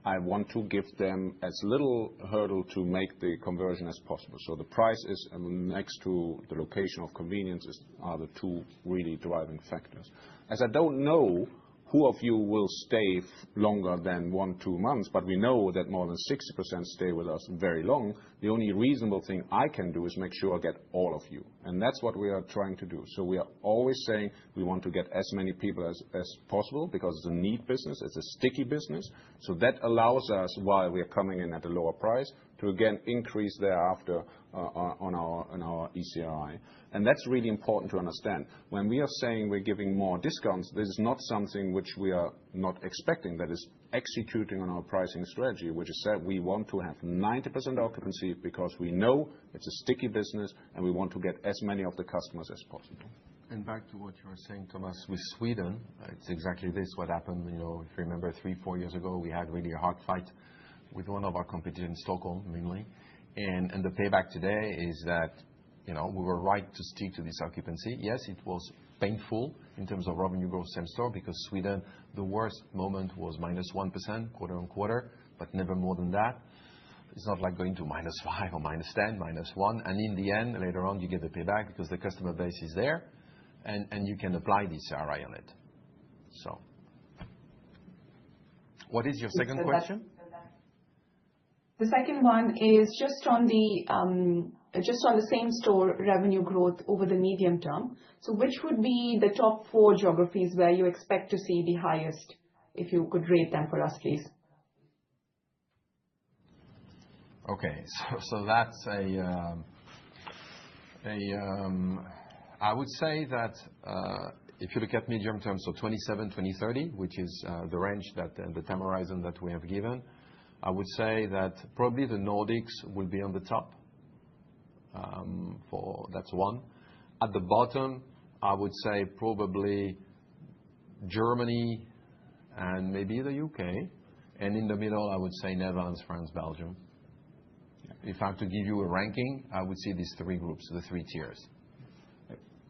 I want to give them as little hurdle to make the conversion as possible. So the price is next to the location of convenience are the two really driving factors. As I don't know who of you will stay longer than 1-2 months, but we know that more than 60% stay with us very long. The only reasonable thing I can do is make sure I get all of you. And that's what we are trying to do. So we are always saying we want to get as many people as possible because it's a need business. It's a sticky business. So that allows us, while we are coming in at a lower price, to again increase thereafter on our ECRI. And that's really important to understand. When we are saying we're giving more discounts, this is not something which we are not expecting. That is executing on our pricing strategy, which is that we want to have 90% occupancy because we know it's a sticky business and we want to get as many of the customers as possible. And back to what you were saying, Thomas, with Sweden, it's exactly this what happened. If you remember 3-4 years ago, we had really a hard fight with one of our competitors in Stockholm, mainly. And the payback today is that we were right to stick to this occupancy. Yes, it was painful in terms of revenue growth same store because Sweden, the worst moment was -1% quarter on quarter, but never more than that. It's not like going to -5 or -10, -1. And in the end, later on, you get the payback because the customer base is there and you can apply this RI on it. So what is your second question? The second one is just on the same store revenue growth over the medium term. So which would be the top 4 geographies where you expect to see the highest, if you could rate them for us, please? Okay, so that's I would say that if you look at medium term, so 27, 2030, which is the range and the time horizon that we have given, I would say that probably the Nordics will be on the top. That's one. At the bottom, I would say probably Germany and maybe the UK. And in the middle, I would say Netherlands, France, Belgium. If I have to give you a ranking, I would see these 3 groups, the 3 tiers.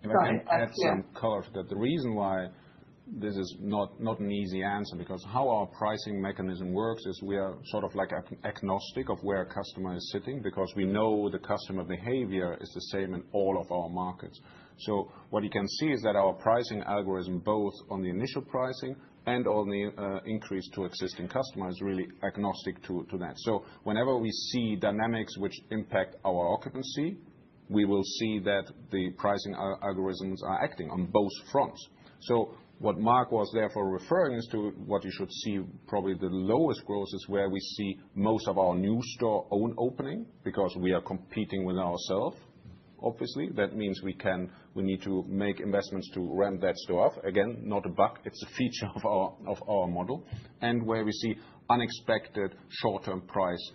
If I can add some color to that, the reason why this is not an easy answer, because how our pricing mechanism works is we are sort of like agnostic of where a customer is sitting because we know the customer behavior is the same in all of our markets. So what you can see is that our pricing algorithm, both on the initial pricing and on the increase to existing customers, is really agnostic to that. So whenever we see dynamics which impact our occupancy, we will see that the pricing algorithms are acting on both fronts. So what Mark was therefore referring is to what you should see probably the lowest growth is where we see most of our new store own opening because we are competing with ourselves. Obviously, that means we need to make investments to ramp that store up. Again, not a bug, it's a feature of our model. And where we see unexpected short-term price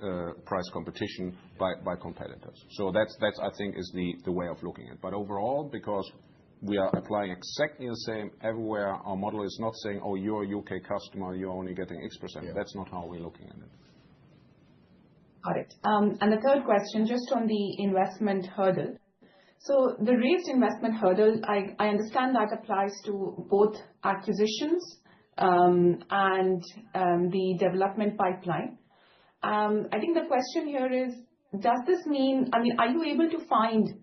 competition by competitors. So that's I think is the way of looking at it. But overall, because we are applying exactly the same everywhere, our model is not saying, oh, you're a UK customer, you're only getting X%. Yeah. That's not how we're looking at it. Got it. And the third question, just on the investment hurdle. So the raised investment hurdle, I understand that applies to both acquisitions and the development pipeline. I think the question here is, does this mean, are you able to find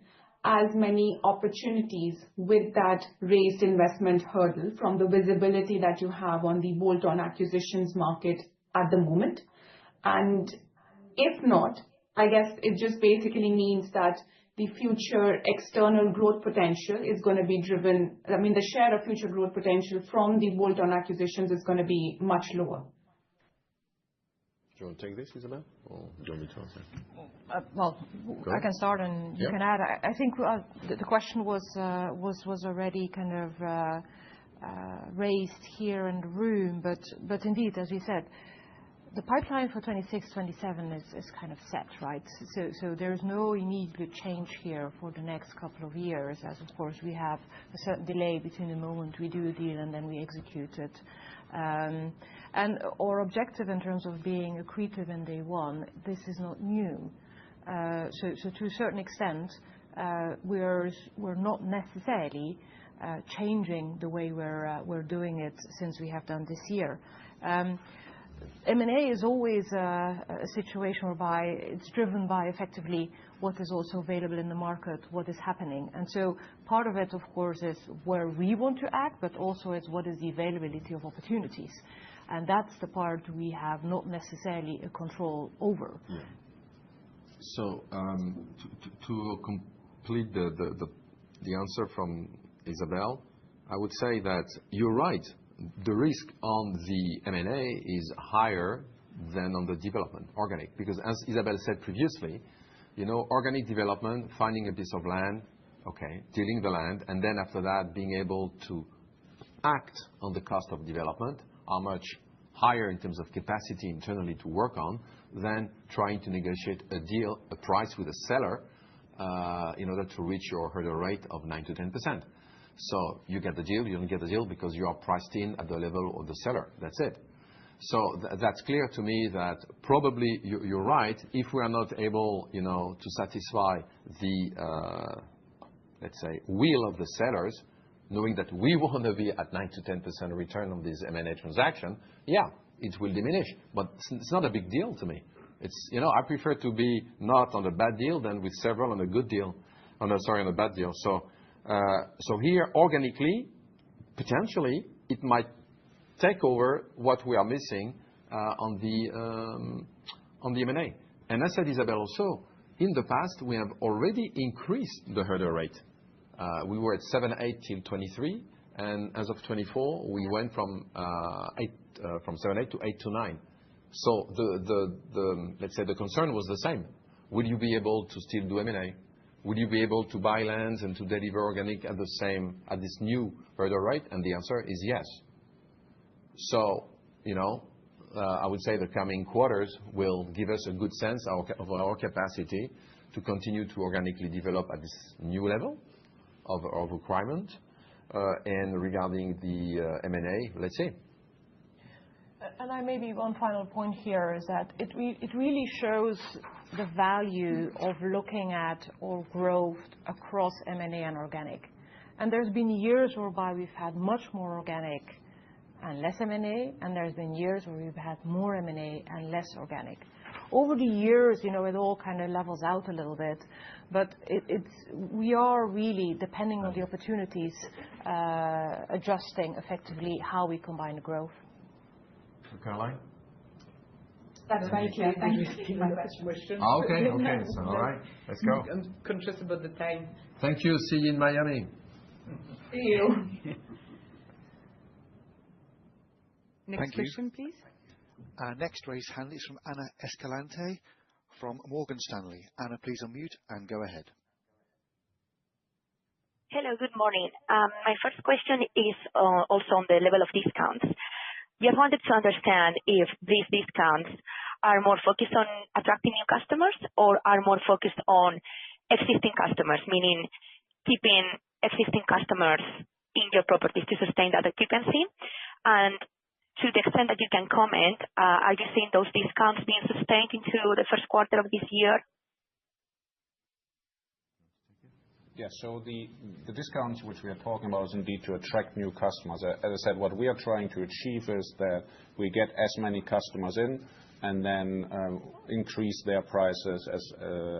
as many opportunities with that raised investment hurdle from the visibility that you have on the bolt-on acquisitions market at the moment? And if not, I guess it just basically means that the future external growth potential is going to be driven. I mean, the share of future growth potential from the bolt-on acquisitions is going to be much lower. Do you want to take this, Isabel, or do you want me to answer? Well, I can start and you can add. I think the question was already kind of raised here in the room, but indeed, as we said, the pipeline for 26, 27 is kind of set, right? So there's no immediate change here for the next couple of years, as of course we have a certain delay between the moment we do a deal and then we execute it. And our objective in terms of being accretive in day one, this is not new. So to a certain extent, we're not necessarily changing the way we're doing it since we have done this year. M&A is always a situation whereby it's driven by effectively what is also available in the market, what is happening. And so part of it, of course, is where we want to act, but also it's what is the availability of opportunities. And that's the part we have not necessarily a control over. Yeah. So to complete the answer from Isabel, I would say that you're right. The risk on the M&A is higher than on the development, organic, because as Isabel said previously, organic development, finding a piece of land, okay, tilling the land, and then after that being able to act on the cost of development are much higher in terms of capacity internally to work on than trying to negotiate a deal, a price with a seller in order to reach your hurdle rate of 9 to 10%. So you get the deal, you don't get the deal because you are priced in at the level of the seller. That's it. So that's clear to me that probably you're right. If we are not able, to satisfy the, let's say, will of the sellers, knowing that we want to be at 9 to 10% return on this M&A transaction, yeah, it will diminish. But it's not a big deal to me. It's, I prefer to be not on a bad deal than with several on a good deal. On a bad deal. So here, organically, potentially, it might take over what we are missing on the M&A. And as said Isabel also, in the past, we have already increased the hurdle rate. We were at 7-8 till 23, and as of 24, we went from 7-8 to 8-9. So let's say the concern was the same. Will you be able to still do M&A? Would you be able to buy lands and to deliver organic at this new hurdle rate? And the answer is yes. So, I would say the coming quarters will give us a good sense of our capacity to continue to organically develop at this new level of requirement. And regarding the M&A, let's see. And maybe one final point here is that it really shows the value of looking at our growth across M&A and organic. And there's been years whereby we've had much more organic and less M&A, and there's been years where we've had more M&A and less organic. Over the years, it all kind of levels out a little bit, but we are really, depending on the opportunities, adjusting effectively how we combine the growth. Caroline? That's very clear. Thank you for taking my question. Okay. So, all right. Let's go. I'm conscious about the time. Thank you. See you in Miami. See you. Next question, please. Next raised hand is from Ana Escalante from Morgan Stanley. Anna, please unmute and go ahead. Hello, good morning. My first question is also on the level of discounts. Just wanted to understand if these discounts are more focused on attracting new customers or are more focused on existing customers, meaning keeping existing customers in your properties to sustain that occupancy. And to the extent that you can comment, are you seeing those discounts being sustained into the first quarter of this year? Yeah, so the discounts which we are talking about is indeed to attract new customers. As I said, what we are trying to achieve is that we get as many customers in and then increase their prices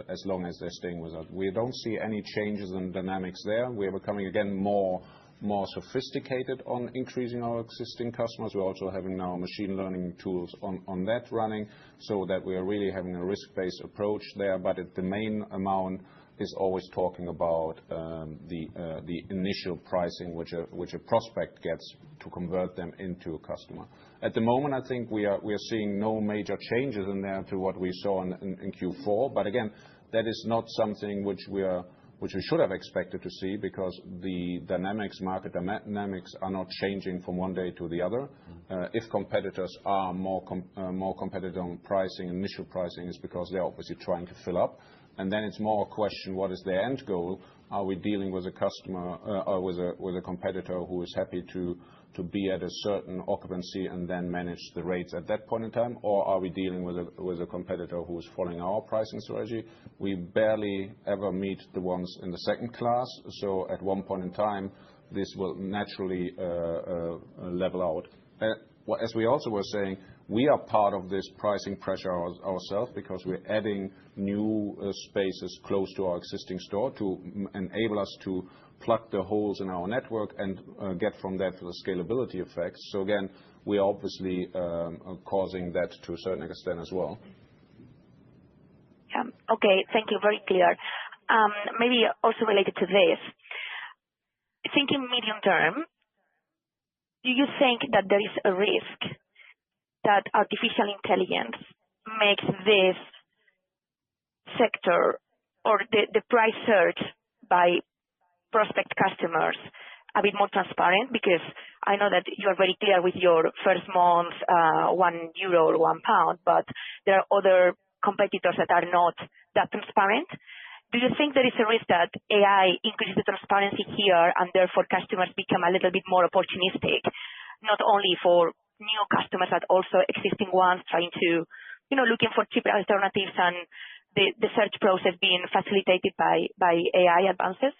as long as they're staying with us. We don't see any changes in dynamics there. We are becoming, again, more sophisticated on increasing our existing customers. We're also having now machine learning tools on that running so that we are really having a risk-based approach there. But the main amount is always talking about the initial pricing, which a prospect gets to convert them into a customer. At the moment, I think we are seeing no major changes in there to what we saw in Q4. But again, that is not something which we should have expected to see, because the market dynamics are not changing from one day to the other. If competitors are more competitive on pricing, initial pricing, is because they're obviously trying to fill up. And then it's more a question, what is their end goal? Are we dealing with a customer or with a competitor who is happy to be at a certain occupancy and then manage the rates at that point in time? Or are we dealing with a competitor who is following our pricing strategy? We barely ever meet the ones in the second class. So at one point in time, this will naturally level out. As we also were saying, we are part of this pricing pressure ourselves, because we're adding new spaces close to our existing store to enable us to plug the holes in our network and get from that the scalability effects. So again, we are obviously causing that to a certain extent as well. Yeah. Okay. Thank you. Very clear. Maybe also related to this, thinking medium term, do you think that there is a risk that artificial intelligence makes this sector or the price search by prospect customers a bit more transparent? Because I know that you are very clear with your first month, €1 or £1, but there are other competitors that are not that transparent. Do you think there is a risk that AI increases the transparency here and therefore customers become a little bit more opportunistic, not only for new customers, but also existing ones trying to, looking for cheaper alternatives, and the search process being facilitated by AI advances?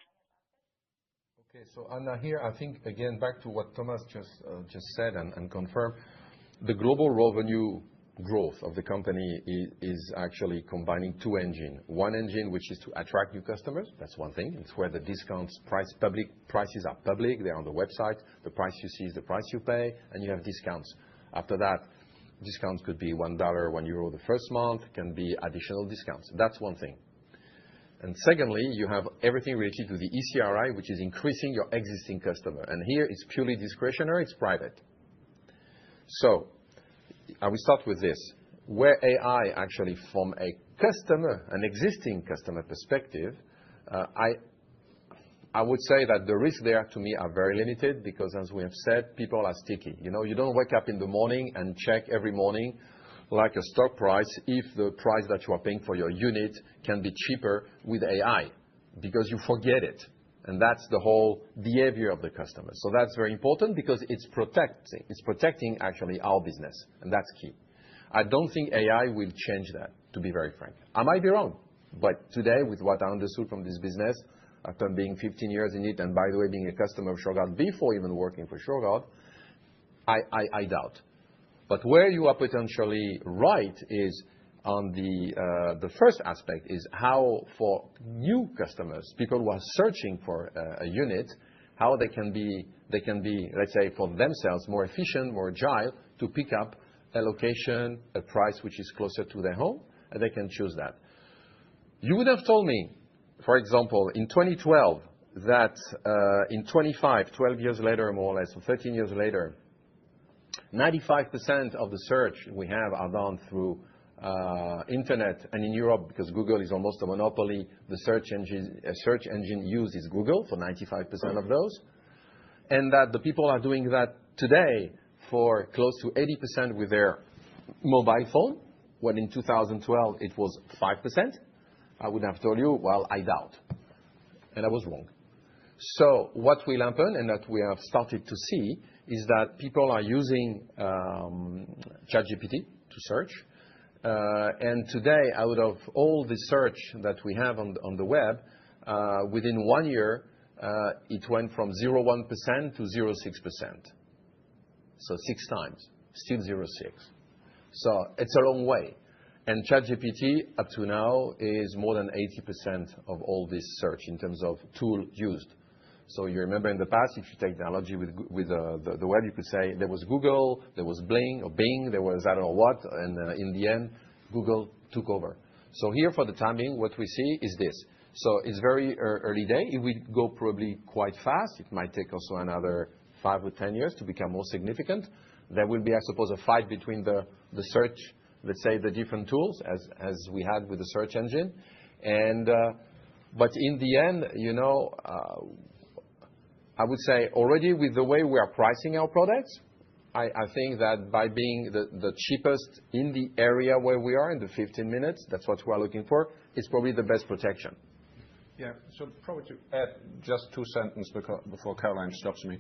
Okay, so Anna, here, I think, again, back to what Thomas just said and confirmed, the global revenue growth of the company is actually combining two engines. One engine, which is to attract new customers. That's one thing. It's where the discounts prices are public. They're on the website. The price you see is the price you pay, and you have discounts. After that, discounts could be $1, €1 the first month, can be additional discounts. That's one thing. And secondly, you have everything related to the ECRI, which is increasing your existing customer. And here, it's purely discretionary. It's private. So I will start with this. Where AI actually, from an existing customer perspective, I would say that the risks there to me are very limited, because as we have said, people are sticky. You don't wake up in the morning and check every morning, like a stock price, if the price that you are paying for your unit can be cheaper with AI, because you forget it. And that's the whole behavior of the customer. So that's very important, because it's protecting actually our business. And that's key. I don't think AI will change that, to be very frank. I might be wrong. But today, with what I understood from this business, after being 15 years in it, and by the way, being a customer of Shurgard before even working for Shurgard, I doubt. But where you are potentially right is on the first aspect, is how for new customers, people who are searching for a unit, how they can be, let's say, for themselves, more efficient, more agile, to pick up a location, a price which is closer to their home, and they can choose that. You would have told me, for example, in 2012, that in 12 years later, more or less, or 13 years later, 95% of the search we have are done through internet, and in Europe, because Google is almost a monopoly, the search engine used is Google for 95% of those, and that the people are doing that today for close to 80% with their mobile phone, when in 2012 it was 5%. I would have told you, well, I doubt, and I was wrong. So what will happen, and that we have started to see, is that people are using ChatGPT to search. And today, out of all the search that we have on the web, within 1 year, it went from 0.1% to 0.6%. So 6 times, still 0.6. So it's a long way. And ChatGPT, up to now, is more than 80% of all this search in terms of tool used. So you remember in the past, if you take the analogy with the web, you could say there was Google, there was Bing, there was I don't know what, and in the end, Google took over. So here, for the time being, what we see is this. So it's very early day. It will go probably quite fast. It might take also another 5 or 10 years to become more significant. There will be, I suppose, a fight between the search, let's say, the different tools, as we had with the search engine. But in the end, I would say already with the way we are pricing our products, I think that by being the cheapest in the area where we are, in the 15 minutes, that's what we are looking for, it's probably the best protection. Yeah. So probably to add just 2 sentences before Caroline stops me.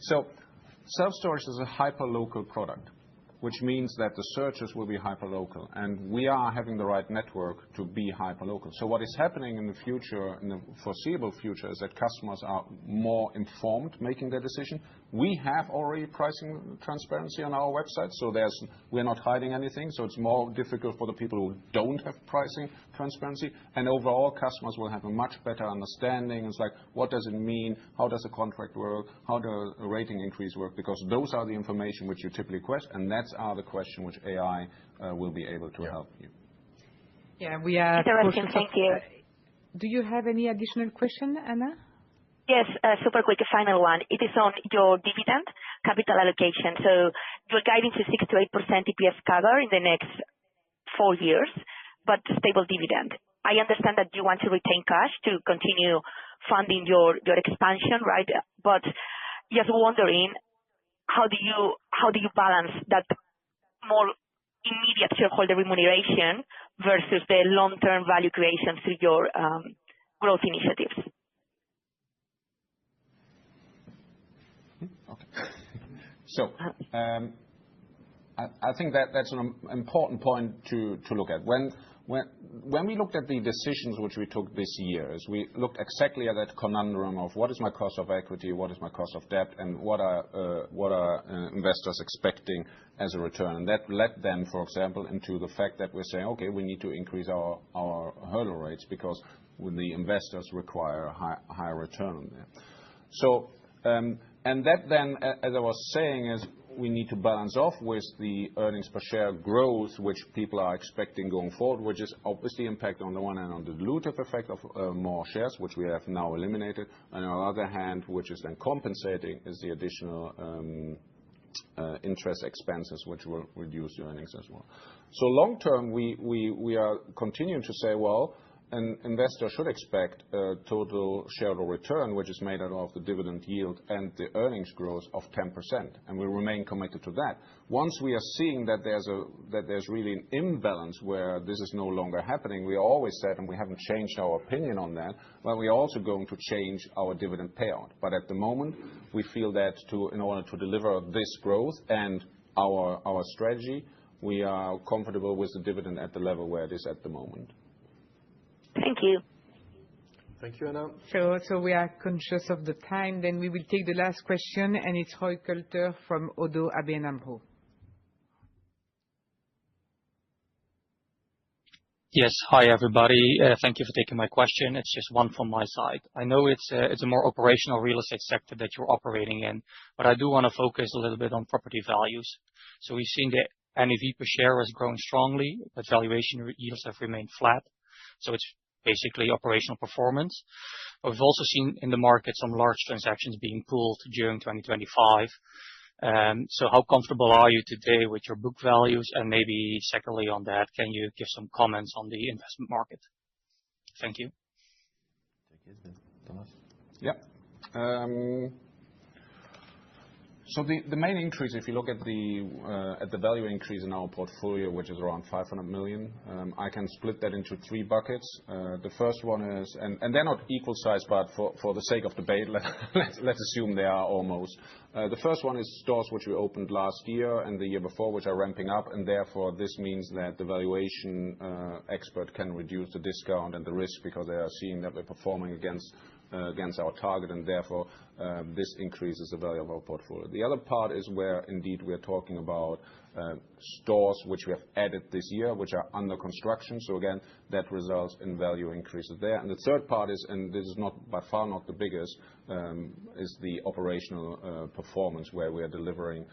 So self-storage is a hyper-local product, which means that the searches will be hyper-local. And we are having the right network to be hyper-local. So what is happening in the future, in the foreseeable future, is that customers are more informed making their decision. We have already pricing transparency on our website, so we're not hiding anything. So it's more difficult for the people who don't have pricing transparency. And overall, customers will have a much better understanding. It's like, what does it mean? How does a contract work? How does a rating increase work? Because those are the information which you typically question, and that's the question which AI will be able to help you. Yeah, we are. Interesting. Thank you. Do you have any additional question, Anna? Yes, super quick, final one. It is on your dividend capital allocation. So you're guiding to 6 to 8% EPS CAGR in the next 4 years, but stable dividend. I understand that you want to retain cash to continue funding your expansion, right? But just wondering, how do you balance that more immediate shareholder remuneration versus the long-term value creation through your growth initiatives? Okay. So I think that's an important point to look at. When we looked at the decisions which we took this year, we looked exactly at that conundrum of what is my cost of equity, what is my cost of debt, and what are investors expecting as a return. And that led them, for example, into the fact that we're saying, okay, we need to increase our hurdle rates because the investors require a higher return on there. So and that then, as I was saying, is we need to balance off with the earnings per share growth, which people are expecting going forward, which is obviously impact on the one hand on the dilutive effect of more shares, which we have now eliminated. And on the other hand, which is then compensating, is the additional interest expenses, which will reduce the earnings as well. So long term, we are continuing to say, well, an investor should expect a total shareholder return, which is made out of the dividend yield and the earnings growth of 10%. And we remain committed to that. Once we are seeing that there's really an imbalance where this is no longer happening, we always said, and we haven't changed our opinion on that, well, we're also going to change our dividend payout. But at the moment, we feel that in order to deliver this growth and our strategy, we are comfortable with the dividend at the level where it is at the moment. Thank you. Thank you, Anna. So we are conscious of the time. Then we will take the last question, and it's Roy Coulter from Oddo ABN AMRO. Yes. Hi, everybody. Thank you for taking my question. It's just one from my side. I know it's a more operational real estate sector that you're operating in, but I do want to focus a little bit on property values. So we've seen the NAV per share has grown strongly, but valuation yields have remained flat. So it's basically operational performance. But we've also seen in the market some large transactions being pulled during 2025. So how comfortable are you today with your book values? And maybe secondly on that, can you give some comments on the investment market? Thank you. Thomas? Yeah. So the main increase, if you look at the value increase in our portfolio, which is around 500 million, I can split that into 3 buckets. The first one is, and they're not equal size, but for the sake of debate, let's assume they are almost. The first one is stores which we opened last year and the year before, which are ramping up, and therefore this means that the valuation expert can reduce the discount and the risk because they are seeing that we're performing against our target, and therefore this increases the value of our portfolio. The other part is where indeed we're talking about stores which we have added this year, which are under construction. So again, that results in value increases there. And the third part is, and this is by far not the biggest, is the operational performance where we are delivering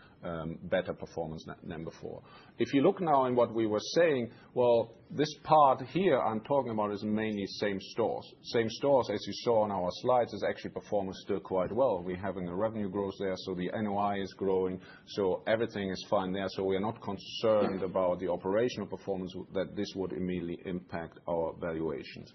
better performance than before. If you look now in what we were saying, well, this part here I'm talking about is mainly same stores. Same stores, as you saw on our slides, is actually performing still quite well. We're having a revenue growth there, so the NOI is growing, so everything is fine there. So we are not concerned about the operational performance that this would immediately impact our valuations.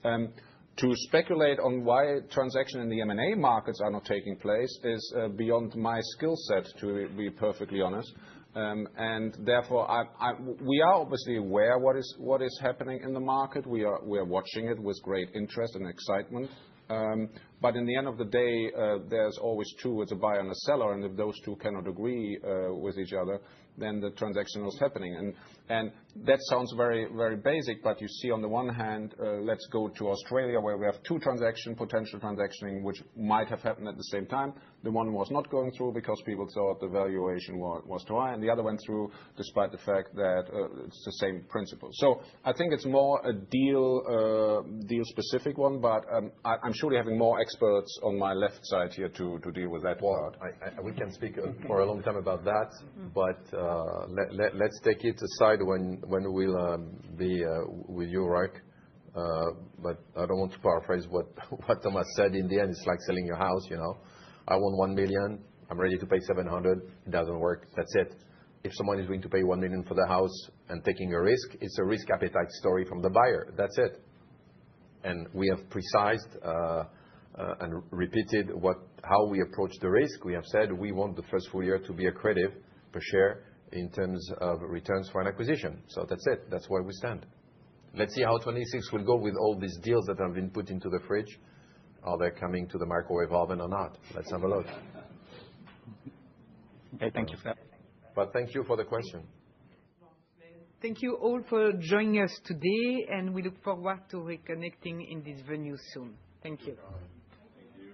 To speculate on why transactions in the M&A markets are not taking place is beyond my skill set, to be perfectly honest. And therefore, we are obviously aware what is happening in the market. We are watching it with great interest and excitement. But in the end of the day, there's always two. It's a buyer and a seller. And if those two cannot agree with each other, then the transaction is happening. And that sounds very, very basic. But you see on the one hand, let's go to Australia where we have two potential transactions, which might have happened at the same time. The one was not going through because people thought the valuation was too high. And the other went through despite the fact that it's the same principle. So I think it's more a deal-specific one. But I'm surely having more experts on my left side here to deal with that part. We can speak for a long time about that. But let's take it aside when we'll be with you, right? But I don't want to paraphrase what Thomas said. In the end, it's like selling your house, you know. I want 1 million. I'm ready to pay 700. It doesn't work. That's it. If someone is willing to pay 1 million for the house and taking a risk, it's a risk appetite story from the buyer. That's it. And we have precised and repeated how we approach the risk. We have said we want the first full year to be accretive per share in terms of returns for an acquisition. So that's it. That's where we stand. Let's see how 26 will go with all these deals that have been put into the fridge. Are they coming to the microwave oven or not? Let's have a look. Okay, thank you for that. But thank you for the question. Thank you all for joining us today, and we look forward to reconnecting in this venue soon. Thank you.